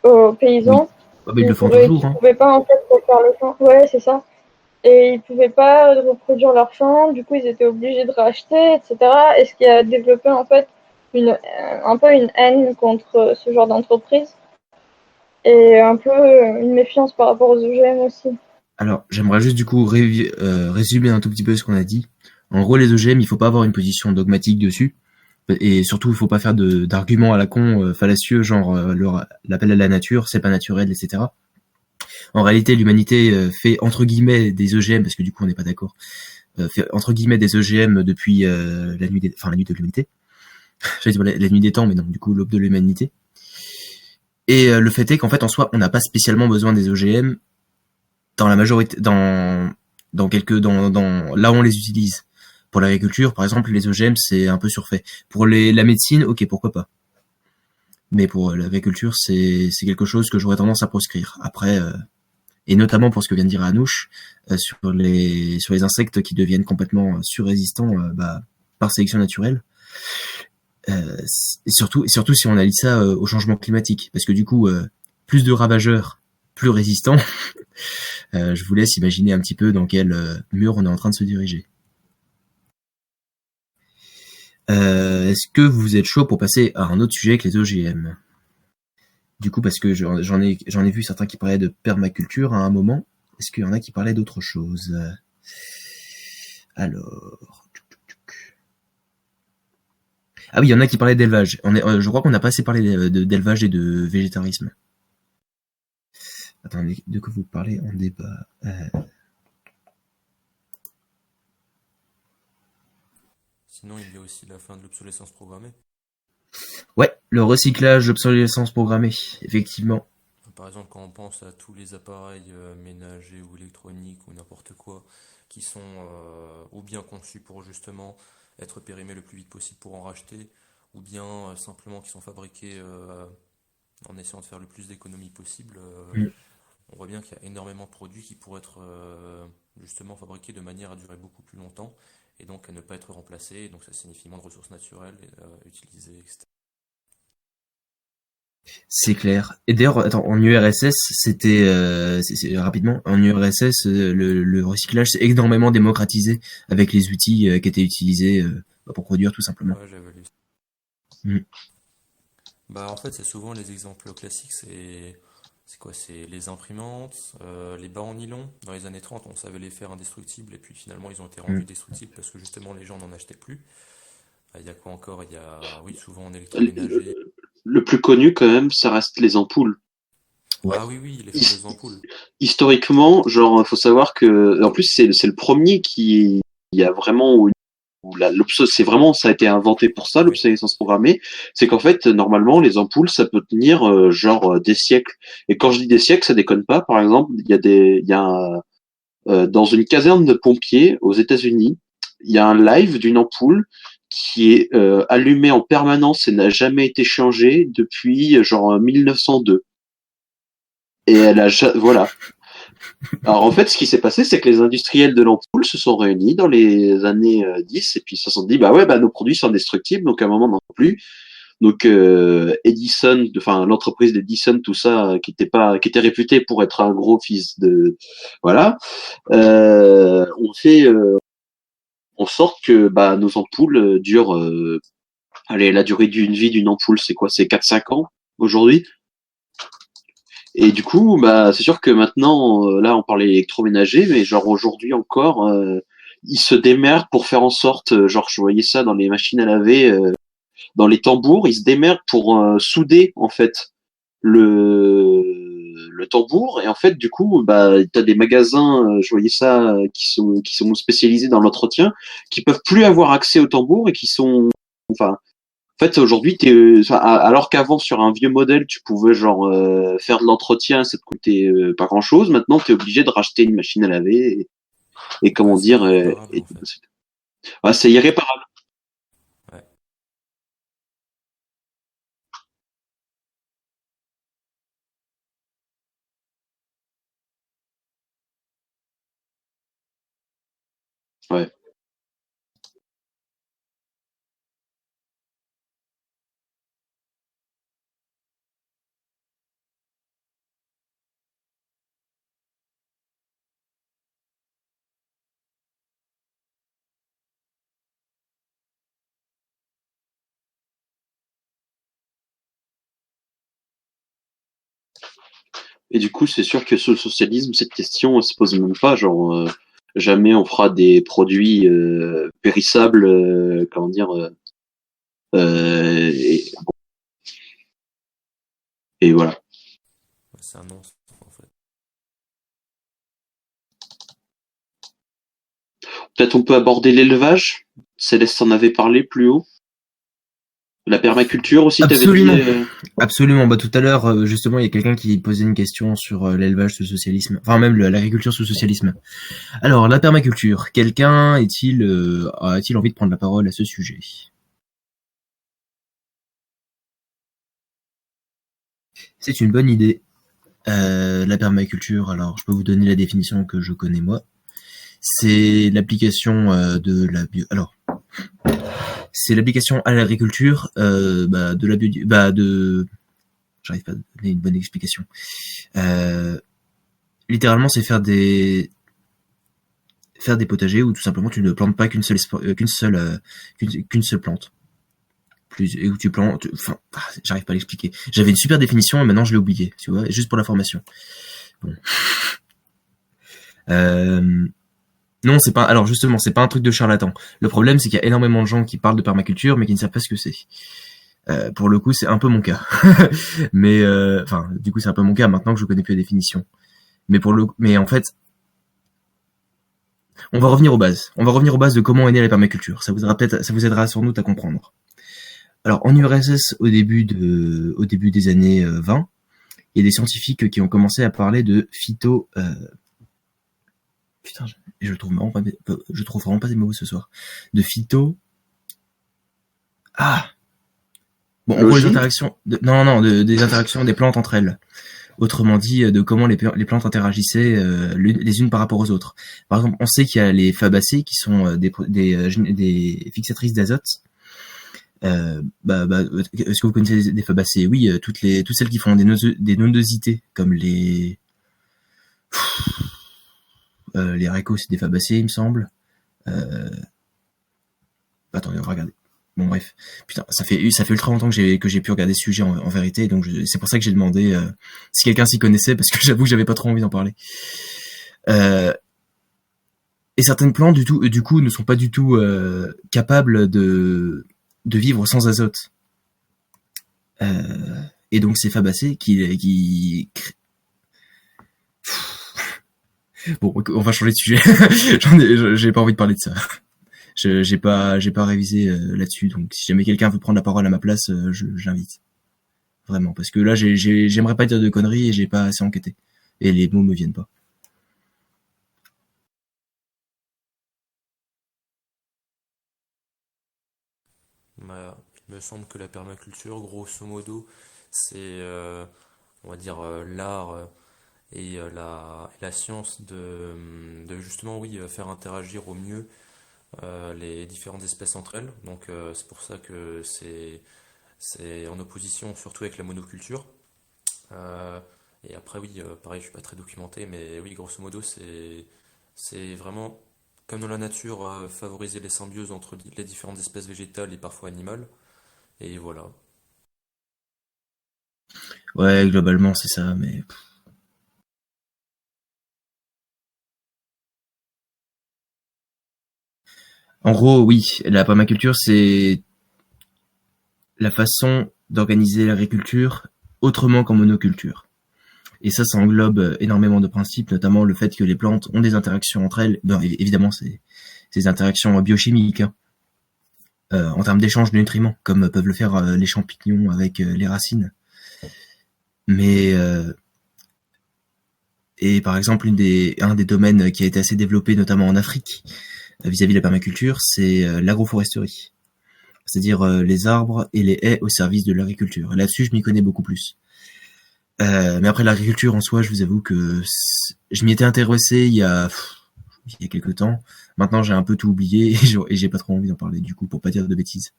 aux Oui. paysans Ah, mais ils le font toujours, qui hein. pouvaient pas en fait refaire le champ. Ouais, c'est ça. Et ils pouvaient pas reproduire leur champ, du coup ils étaient obligés de racheter, etc. Et ce qui a développé en fait un peu une haine contre ce genre d'entreprise et un peu une méfiance par rapport aux OGM aussi. Alors, j'aimerais juste du coup résumer un tout petit peu ce qu'on a dit. En gros, les OGM, il faut pas avoir une position dogmatique dessus. Et surtout, il faut pas faire d'arguments à la con fallacieux, genre l'appel à la nature, c'est pas naturel, etc. En réalité, l'humanité fait entre guillemets des OGM, parce que du coup, on n'est pas d'accord, fait entre guillemets des OGM depuis la nuit de l'humanité. J'allais dire la nuit des temps, mais non, du coup, l'aube de l'humanité. Et le fait est qu'en fait, en soi, on n'a pas spécialement besoin des OGM dans la majorité, dans là où on les utilise. Pour l'agriculture, par exemple, les OGM, c'est un peu surfait. Pour la médecine, ok, pourquoi pas. Mais pour l'agriculture, c'est quelque chose que j'aurais tendance à proscrire. Après, et notamment pour ce que vient de dire Anouche, sur les insectes qui deviennent complètement surrésistants par sélection naturelle. Et surtout si on allie ça au changement climatique. Parce que du coup, plus de ravageurs, plus résistants. Je vous laisse imaginer un petit peu dans quel mur on est en train de se diriger. Est-ce que vous êtes chaud pour passer à un autre sujet que les OGM? Du coup, parce que j'en ai vu certains qui parlaient de permaculture à un moment. Est-ce qu'il y en a qui parlaient d'autre chose? Alors... Ah oui, il y en a qui parlaient d'élevage. Je crois qu'on n'a pas assez parlé d'élevage et de végétarisme. Attendez, de quoi vous parlez en débat? Sinon, il y a aussi la fin de l'obsolescence programmée. Ouais, le recyclage, l'obsolescence programmée, effectivement. Par exemple, quand on pense à tous les appareils ménagers ou électroniques ou n'importe quoi qui sont ou bien conçus pour justement être périmés le plus vite possible pour en racheter, ou bien simplement qui sont fabriqués en essayant de faire le plus d'économies possible, Mm. on voit bien qu'il y a énormément de produits qui pourraient être justement fabriqués de manière à durer beaucoup plus longtemps et donc à ne pas être remplacés. Et donc ça signifie moins de ressources naturelles utilisées, etc. C'est clair. Et d'ailleurs, attends, en URSS, c'était rapidement, en URSS, le recyclage s'est énormément démocratisé avec les outils qui étaient utilisés pour produire tout simplement. Ouais, j'avais lu ça. Mm. Bah, en fait, c'est souvent les exemples classiques, c'est quoi? C'est les imprimantes, les bas en nylon. Dans les années 30, on savait les faire indestructibles et puis finalement ils ont été rendus Mm. destructibles parce que justement les gens n'en achetaient plus. Il y a quoi encore? Il y a, oui, souvent en Le, électroménager. le plus connu quand même, ça reste les ampoules. Ouais. Ah oui, oui, les His- fameuses ampoules. Historiquement, genre, faut savoir que, en plus, c'est le premier qui y a vraiment où c'est vraiment, ça a été inventé pour ça, Oui. l'obsolescence programmée. C'est qu'en fait, normalement, les ampoules, ça peut tenir des siècles. Et quand je dis des siècles, ça déconne pas. Par exemple, dans une caserne de pompiers aux États-Unis, il y a un live d'une ampoule qui est allumée en permanence et n'a jamais été changée depuis genre 1902. Et voilà. Alors en fait, ce qui s'est passé, c'est que les industriels de l'ampoule se sont réunis dans les années 10 et puis ils se sont dit bah ouais, bah nos produits sont indestructibles, donc à un moment non plus. Donc Edison, enfin l'entreprise d'Edison, tout ça, qui était réputée pour être un gros fils de, voilà, on fait en sorte que bah nos ampoules durent, allez, la durée d'une vie d'une ampoule, c'est quoi? C'est 4-5 ans aujourd'hui. Et du coup, bah, c'est sûr que maintenant, là, on parlait électroménager, mais genre aujourd'hui encore, ils se démerdent pour faire en sorte, genre, je voyais ça dans les machines à laver, dans les tambours, ils se démerdent pour souder en fait le tambour. Et en fait, du coup, bah, t'as des magasins, je voyais ça, qui sont spécialisés dans l'entretien, qui peuvent plus avoir accès au tambour et qui sont, enfin, en fait, aujourd'hui, alors qu'avant sur un vieux modèle, tu pouvais genre faire de l'entretien, ça te coûtait pas grand-chose. Maintenant, tu es obligé de racheter une machine à laver et comment Ouais, c'est dire, irréparable en fait. ouais, c'est irréparable. Ouais. Ouais. Et du coup, c'est sûr que sur le socialisme, cette question elle se pose même pas. Genre, jamais on fera des produits périssables, comment dire, euh, et, et voilà. Ouais, c'est un non-sens en fait. Peut-être on peut aborder l'élevage. Céleste en avait parlé plus haut. La permaculture aussi, t'avais dit. Absolument. Absolument. Bah, tout à l'heure, justement, il y a quelqu'un qui posait une question sur l'élevage sous socialisme, enfin même l'agriculture sous socialisme. Alors, la permaculture, quelqu'un a-t-il envie de prendre la parole à ce sujet? C'est une bonne idée. La permaculture, alors je peux vous donner la définition que je connais moi. C'est l'application de la bio. Alors, c'est l'application à l'agriculture de la bio. J'arrive pas à donner une bonne explication. Littéralement, c'est faire des potagers où tout simplement tu ne plantes pas qu'une seule plante. Et où tu plantes. Enfin, j'arrive pas à l'expliquer. J'avais une super définition et maintenant je l'ai oublié. Tu vois, juste pour la formation. Bon. Non, c'est pas. Alors justement, c'est pas un truc de charlatan. Le problème, c'est qu'il y a énormément de gens qui parlent de permaculture, mais qui ne savent pas ce que c'est. Pour le coup, c'est un peu mon cas. Mais enfin, du coup, c'est un peu mon cas maintenant que je connais plus la définition. Mais en fait, on va revenir aux bases. On va revenir aux bases de comment est née la permaculture. Ça vous aidera sans doute à comprendre. Alors, en URSS, au début des années 20, il y a des scientifiques qui ont commencé à parler de phyto... Putain, je trouve vraiment pas des mots ce soir. De phyto... Ah Bon, en gros, les interactions... des interactions des plantes entre elles. Autrement dit, de comment les plantes interagissaient les unes par rapport aux autres. Par exemple, on sait qu'il y a les fabacées qui sont des fixatrices d'azote. Est-ce que vous connaissez des fabacées? Oui, toutes celles qui font des nodosités, comme les haricots, c'est des fabacées, il me semble. Attendez, on va regarder. Bon bref, putain, ça fait ultra longtemps que j'ai pu regarder ce sujet en vérité, donc c'est pour ça que j'ai demandé si quelqu'un s'y connaissait, parce que j'avoue que j'avais pas trop envie d'en parler. Et certaines plantes du coup ne sont pas du tout capables de vivre sans azote. Et donc c'est fabacées qui Bon, on va changer de sujet. J'ai pas envie de parler de ça. J'ai pas révisé là-dessus, donc si jamais quelqu'un veut prendre la parole à ma place, j'invite. Vraiment, parce que là, j'aimerais pas dire de conneries et j'ai pas assez enquêté. Et les mots me viennent pas. Bah, il me semble que la permaculture, grosso modo, c'est, on va dire, l'art et la science de justement, oui, faire interagir au mieux les différentes espèces entre elles. Donc c'est pour ça que c'est en opposition surtout avec la monoculture. Euh, et après oui, pareil, je suis pas très documenté, mais oui, grosso modo, c'est vraiment comme dans la nature, favoriser les symbioses entre les différentes espèces végétales et parfois animales. Et voilà. Ouais, globalement, c'est ça, mais... En gros, oui, la permaculture, c'est la façon d'organiser l'agriculture autrement qu'en monoculture. Et ça englobe énormément de principes, notamment le fait que les plantes ont des interactions entre elles. Ben, évidemment, c'est des interactions biochimiques, hein, en termes d'échange de nutriments, comme peuvent le faire les champignons avec les racines. Mais et par exemple, un des domaines qui a été assez développé, notamment en Afrique, vis-à-vis de la permaculture, c'est l'agroforesterie. C'est-à-dire les arbres et les haies au service de l'agriculture. Et là-dessus, je m'y connais beaucoup plus. Mais après, l'agriculture en soi, je vous avoue que je m'y étais intéressé il y a quelques temps. Maintenant, j'ai un peu tout oublié et j'ai pas trop envie d'en parler, du coup, pour pas dire de bêtises.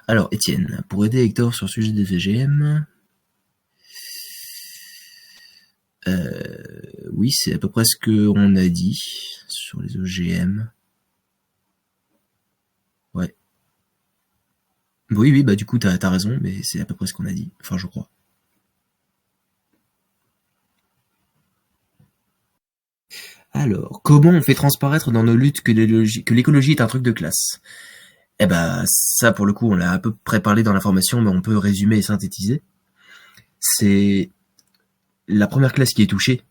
Alors, Étienne, pour aider Hector sur le sujet des VGM, oui, c'est à peu près ce qu'on a dit sur les OGM. Ouais. Oui, bah du coup, t'as raison, mais c'est à peu près ce qu'on a dit. Enfin, je crois. Alors, comment on fait transparaître dans nos luttes que l'écologie est un truc de classe? Eh ben, ça, pour le coup, on l'a à peu près parlé dans l'information, mais on peut résumer et synthétiser. C'est la première classe qui est touchée,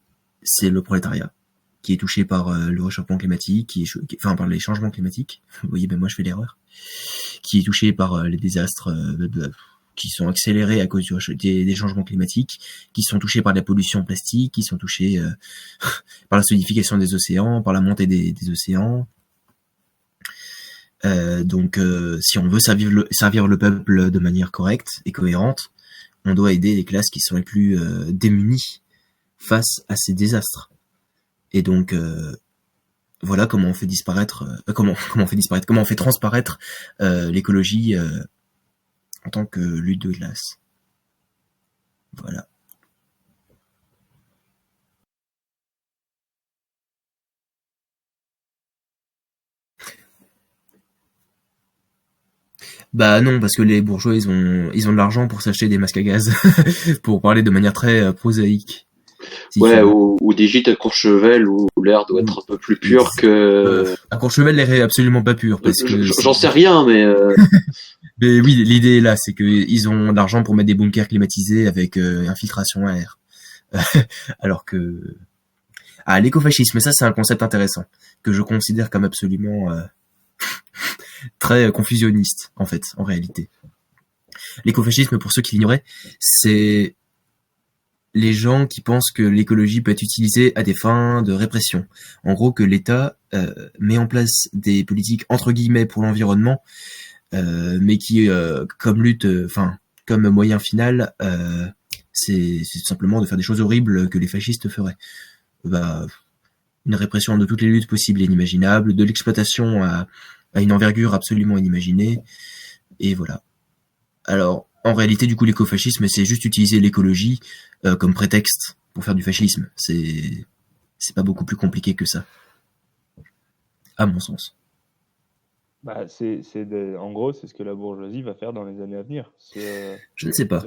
c'est le prolétariat, qui est touché par le réchauffement climatique, par les changements climatiques. Vous voyez, ben moi je fais l'erreur. Qui est touché par les désastres qui sont accélérés à cause des changements climatiques, qui sont touchés par la pollution plastique, qui sont touchés par la solidification des océans, par la montée des océans. Donc, si on veut servir le peuple de manière correcte et cohérente, on doit aider les classes qui sont les plus démunies face à ces désastres. Et donc, voilà comment on fait comment on fait transparaître l'écologie en tant que lutte de classe. Voilà. Bah non, parce que les bourgeois, ils ont de l'argent pour s'acheter des masques à gaz, pour parler de manière très prosaïque. Ouais, ou des gîtes à Courchevel où l'air doit être un peu plus pur que... À Courchevel, l'air est absolument pas pur, parce que... J'en sais rien, mais... Mais oui, l'idée est là, c'est que ils ont de l'argent pour mettre des bunkers climatisés avec infiltration à air. Alors que... Ah, l'écofascisme, ça c'est un concept intéressant, que je considère comme absolument... très confusionniste, en fait, en réalité. L'écofascisme, pour ceux qui l'ignoraient, c'est les gens qui pensent que l'écologie peut être utilisée à des fins de répression. En gros, que l'État met en place des politiques entre guillemets pour l'environnement, mais qui, comme lutte, comme moyen final, c'est tout simplement de faire des choses horribles que les fascistes feraient. Une répression de toutes les luttes possibles et inimaginables, de l'exploitation à une envergure absolument inimaginée, et voilà. Alors, en réalité, du coup, l'écofascisme, c'est juste utiliser l'écologie comme prétexte pour faire du fascisme. C'est pas beaucoup plus compliqué que ça, à mon sens. Bah, en gros, c'est ce que la bourgeoisie va faire dans les années à venir. Je ne sais pas.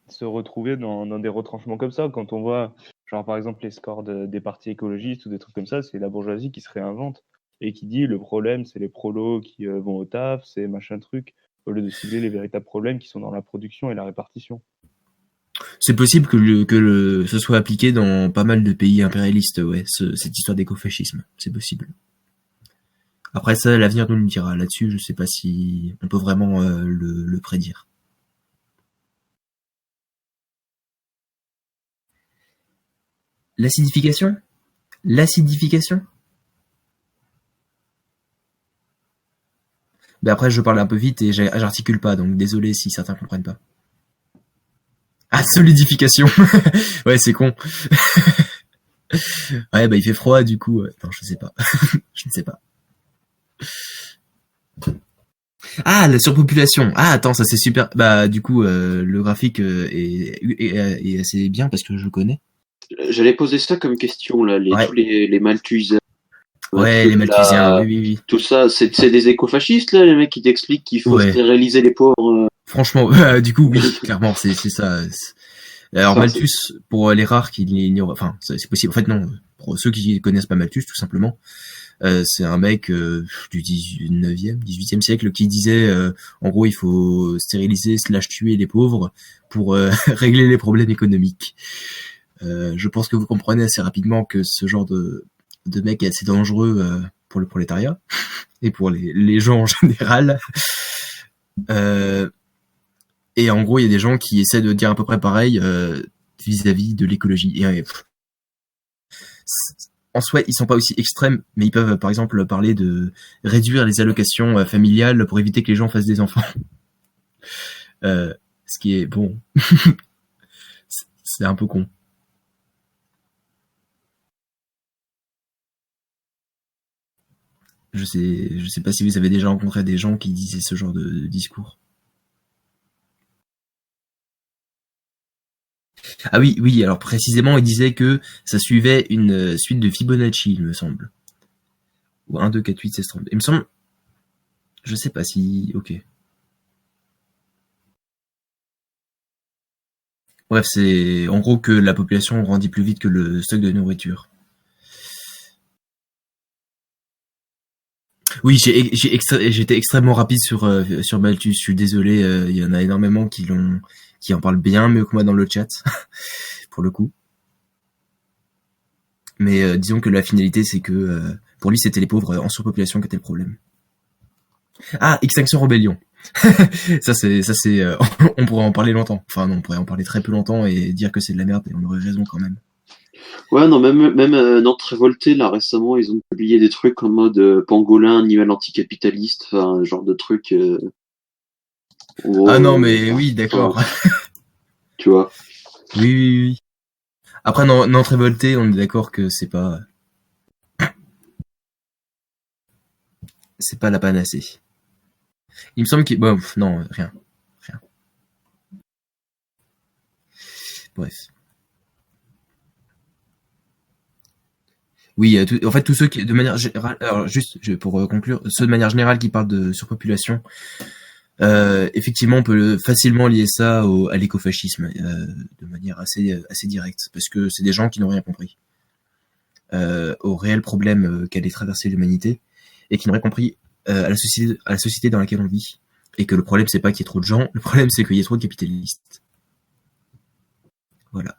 Se retrouver dans des retranchements comme ça. Quand on voit, genre par exemple, les scores des partis écologistes ou des trucs comme ça, c'est la bourgeoisie qui se réinvente et qui dit le problème, c'est les prolos qui vont au taf, c'est machin truc, au lieu de cibler les véritables problèmes qui sont dans la production et la répartition. C'est possible que ce soit appliqué dans pas mal de pays impérialistes, ouais, cette histoire d'écofascisme. C'est possible. Après ça, l'avenir nous le dira. Là-dessus, je sais pas si on peut vraiment le prédire. L'acidification ? L'acidification ? Ben après, je parle un peu vite et j'articule pas, donc désolé si certains comprennent pas. Ah, solidification. Ouais, c'est con. Ouais, bah il fait froid du coup. Non, je sais pas. Je ne sais pas. Ah, la surpopulation. Ah, attends, ça c'est super. Bah du coup, le graphique est assez bien parce que je le connais. J'allais poser ça comme question, là, Ouais. tous les Malthusiens. Ouais, les Malthusiens, oui. Tout ça, c'est des écofascistes, là, les mecs qui t'expliquent qu'il faut stériliser les pauvres. Franchement, du coup, oui, clairement, c'est ça. Alors Ça, Malthus, pour les rares qui l'ignorent, enfin, c'est possible. En fait, non, pour ceux qui connaissent pas Malthus, tout simplement, c'est un mec du 19e, 18e siècle qui disait, en gros, il faut stériliser / tuer les pauvres pour régler les problèmes économiques. Je pense que vous comprenez assez rapidement que ce genre de mec est assez dangereux pour le prolétariat et pour les gens en général. Et en gros, il y a des gens qui essaient de dire à peu près pareil vis-à-vis de l'écologie. Et en soi, ils sont pas aussi extrêmes, mais ils peuvent, par exemple, parler de réduire les allocations familiales pour éviter que les gens fassent des enfants. Ce qui est bon, c'est un peu con. Je sais pas si vous avez déjà rencontré des gens qui disaient ce genre de discours. Ah oui, alors précisément, il disait que ça suivait une suite de Fibonacci, il me semble. Ou 1, 2, 4, 8, 16, 30. Il me semble... Je sais pas si... Ok. Bref, c'est en gros que la population grandit plus vite que le stock de nourriture. Oui, j'étais extrêmement rapide sur Malthus. Je suis désolé, il y en a énormément qui en parlent bien mieux que moi dans le chat, pour le coup. Mais disons que la finalité, c'est que pour lui, c'était les pauvres en surpopulation qui étaient le problème. Ah, Extinction Rebellion. ça c'est on pourrait en parler longtemps. Enfin non, on pourrait en parler très peu longtemps et dire que c'est de la merde et on aurait raison quand même. Ouais, non, même Nantes Révolté, là, récemment, ils ont publié des trucs en mode pangolin, animal anticapitaliste, enfin, genre de trucs. Ah non, mais oui, d'accord. Tu vois. Oui. Après, Nantes Révolté, on est d'accord que c'est pas la panacée. Il me semble qu'il... Bon, non, rien. Bref. Oui, en fait, tous ceux qui, de manière générale, alors juste pour conclure, ceux de manière générale qui parlent de surpopulation, effectivement, on peut facilement lier ça à l'écofascisme de manière assez directe, parce que c'est des gens qui n'ont rien compris au réel problème qu'allait traverser l'humanité et qui n'ont rien compris à la société dans laquelle on vit, et que le problème c'est pas qu'il y ait trop de gens, le problème c'est qu'il y ait trop de capitalistes. Voilà.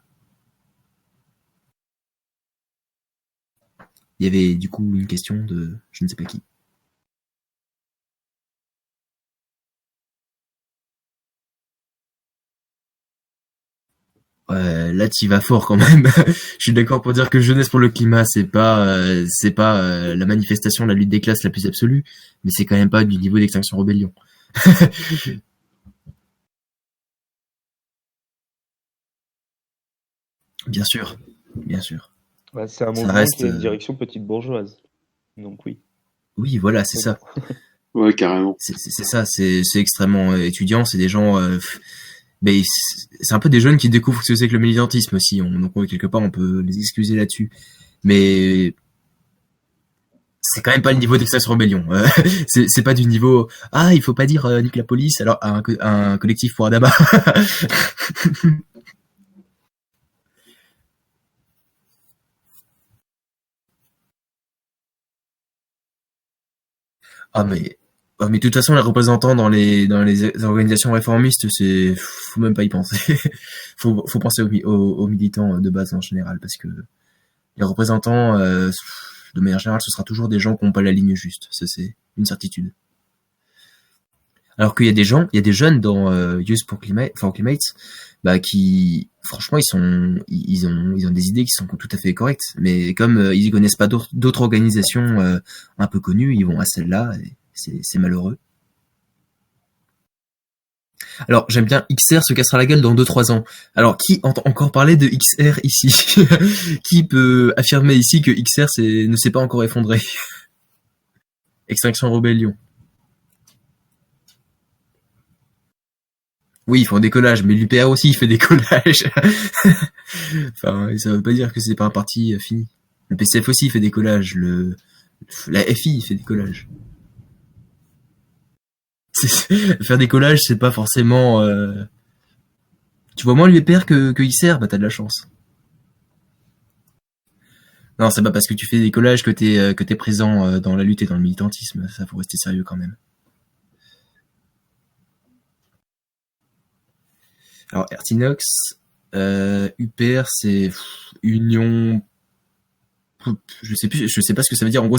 Il y avait du coup une question de je ne sais pas qui. Là, tu vas fort quand même. Je suis d'accord pour dire que Jeunesse pour le climat, c'est pas la manifestation de la lutte des classes la plus absolue, mais c'est quand même pas du niveau d'Extinction Rebellion. Bien sûr, bien sûr. Ouais, c'est un Ça mouvement reste, qui a une direction petite bourgeoise. Donc oui. oui, voilà, c'est ça. Ouais, carrément. C'est ça, c'est extrêmement étudiant, c'est des gens, mais c'est un peu des jeunes qui découvrent ce que c'est que le militantisme aussi. Donc quelque part, on peut les excuser là-dessus, mais c'est quand même pas le niveau d'Extinction Rebellion. C'est pas du niveau ah il faut pas dire nique la police alors à un collectif pour Adama. Ah mais de toute façon les représentants dans les organisations réformistes c'est faut même pas y penser. Faut penser aux militants de base en général parce que les représentants de manière générale ce sera toujours des gens qui n'ont pas la ligne juste. Ça c'est une certitude. Alors qu'il y a il y a des jeunes dans Youth for Climate, bah qui, franchement, ils ont des idées qui sont tout à fait correctes. Mais comme ils connaissent pas d'autres organisations un peu connues, ils vont à celle-là. Et c'est malheureux. Alors j'aime bien XR se cassera la gueule dans 2-3 ans. Alors qui entend encore parler de XR ici? Qui peut affirmer ici que XR ne s'est pas encore effondré? Extinction Rebellion. Oui, ils font un décollage, mais l'UPR aussi il fait décollage. Enfin, ça veut pas dire que c'est pas un parti fini. Le PCF aussi il fait décollage, la FI il fait décollage. Faire décollage, c'est pas forcément. Tu vois moins l'UPR que XR, bah t'as de la chance. Non, c'est pas parce que tu fais décollage que t'es présent dans la lutte et dans le militantisme. Ça faut rester sérieux quand même. Alors Ertinox, UPR c'est Union, je sais pas ce que ça veut dire. En gros,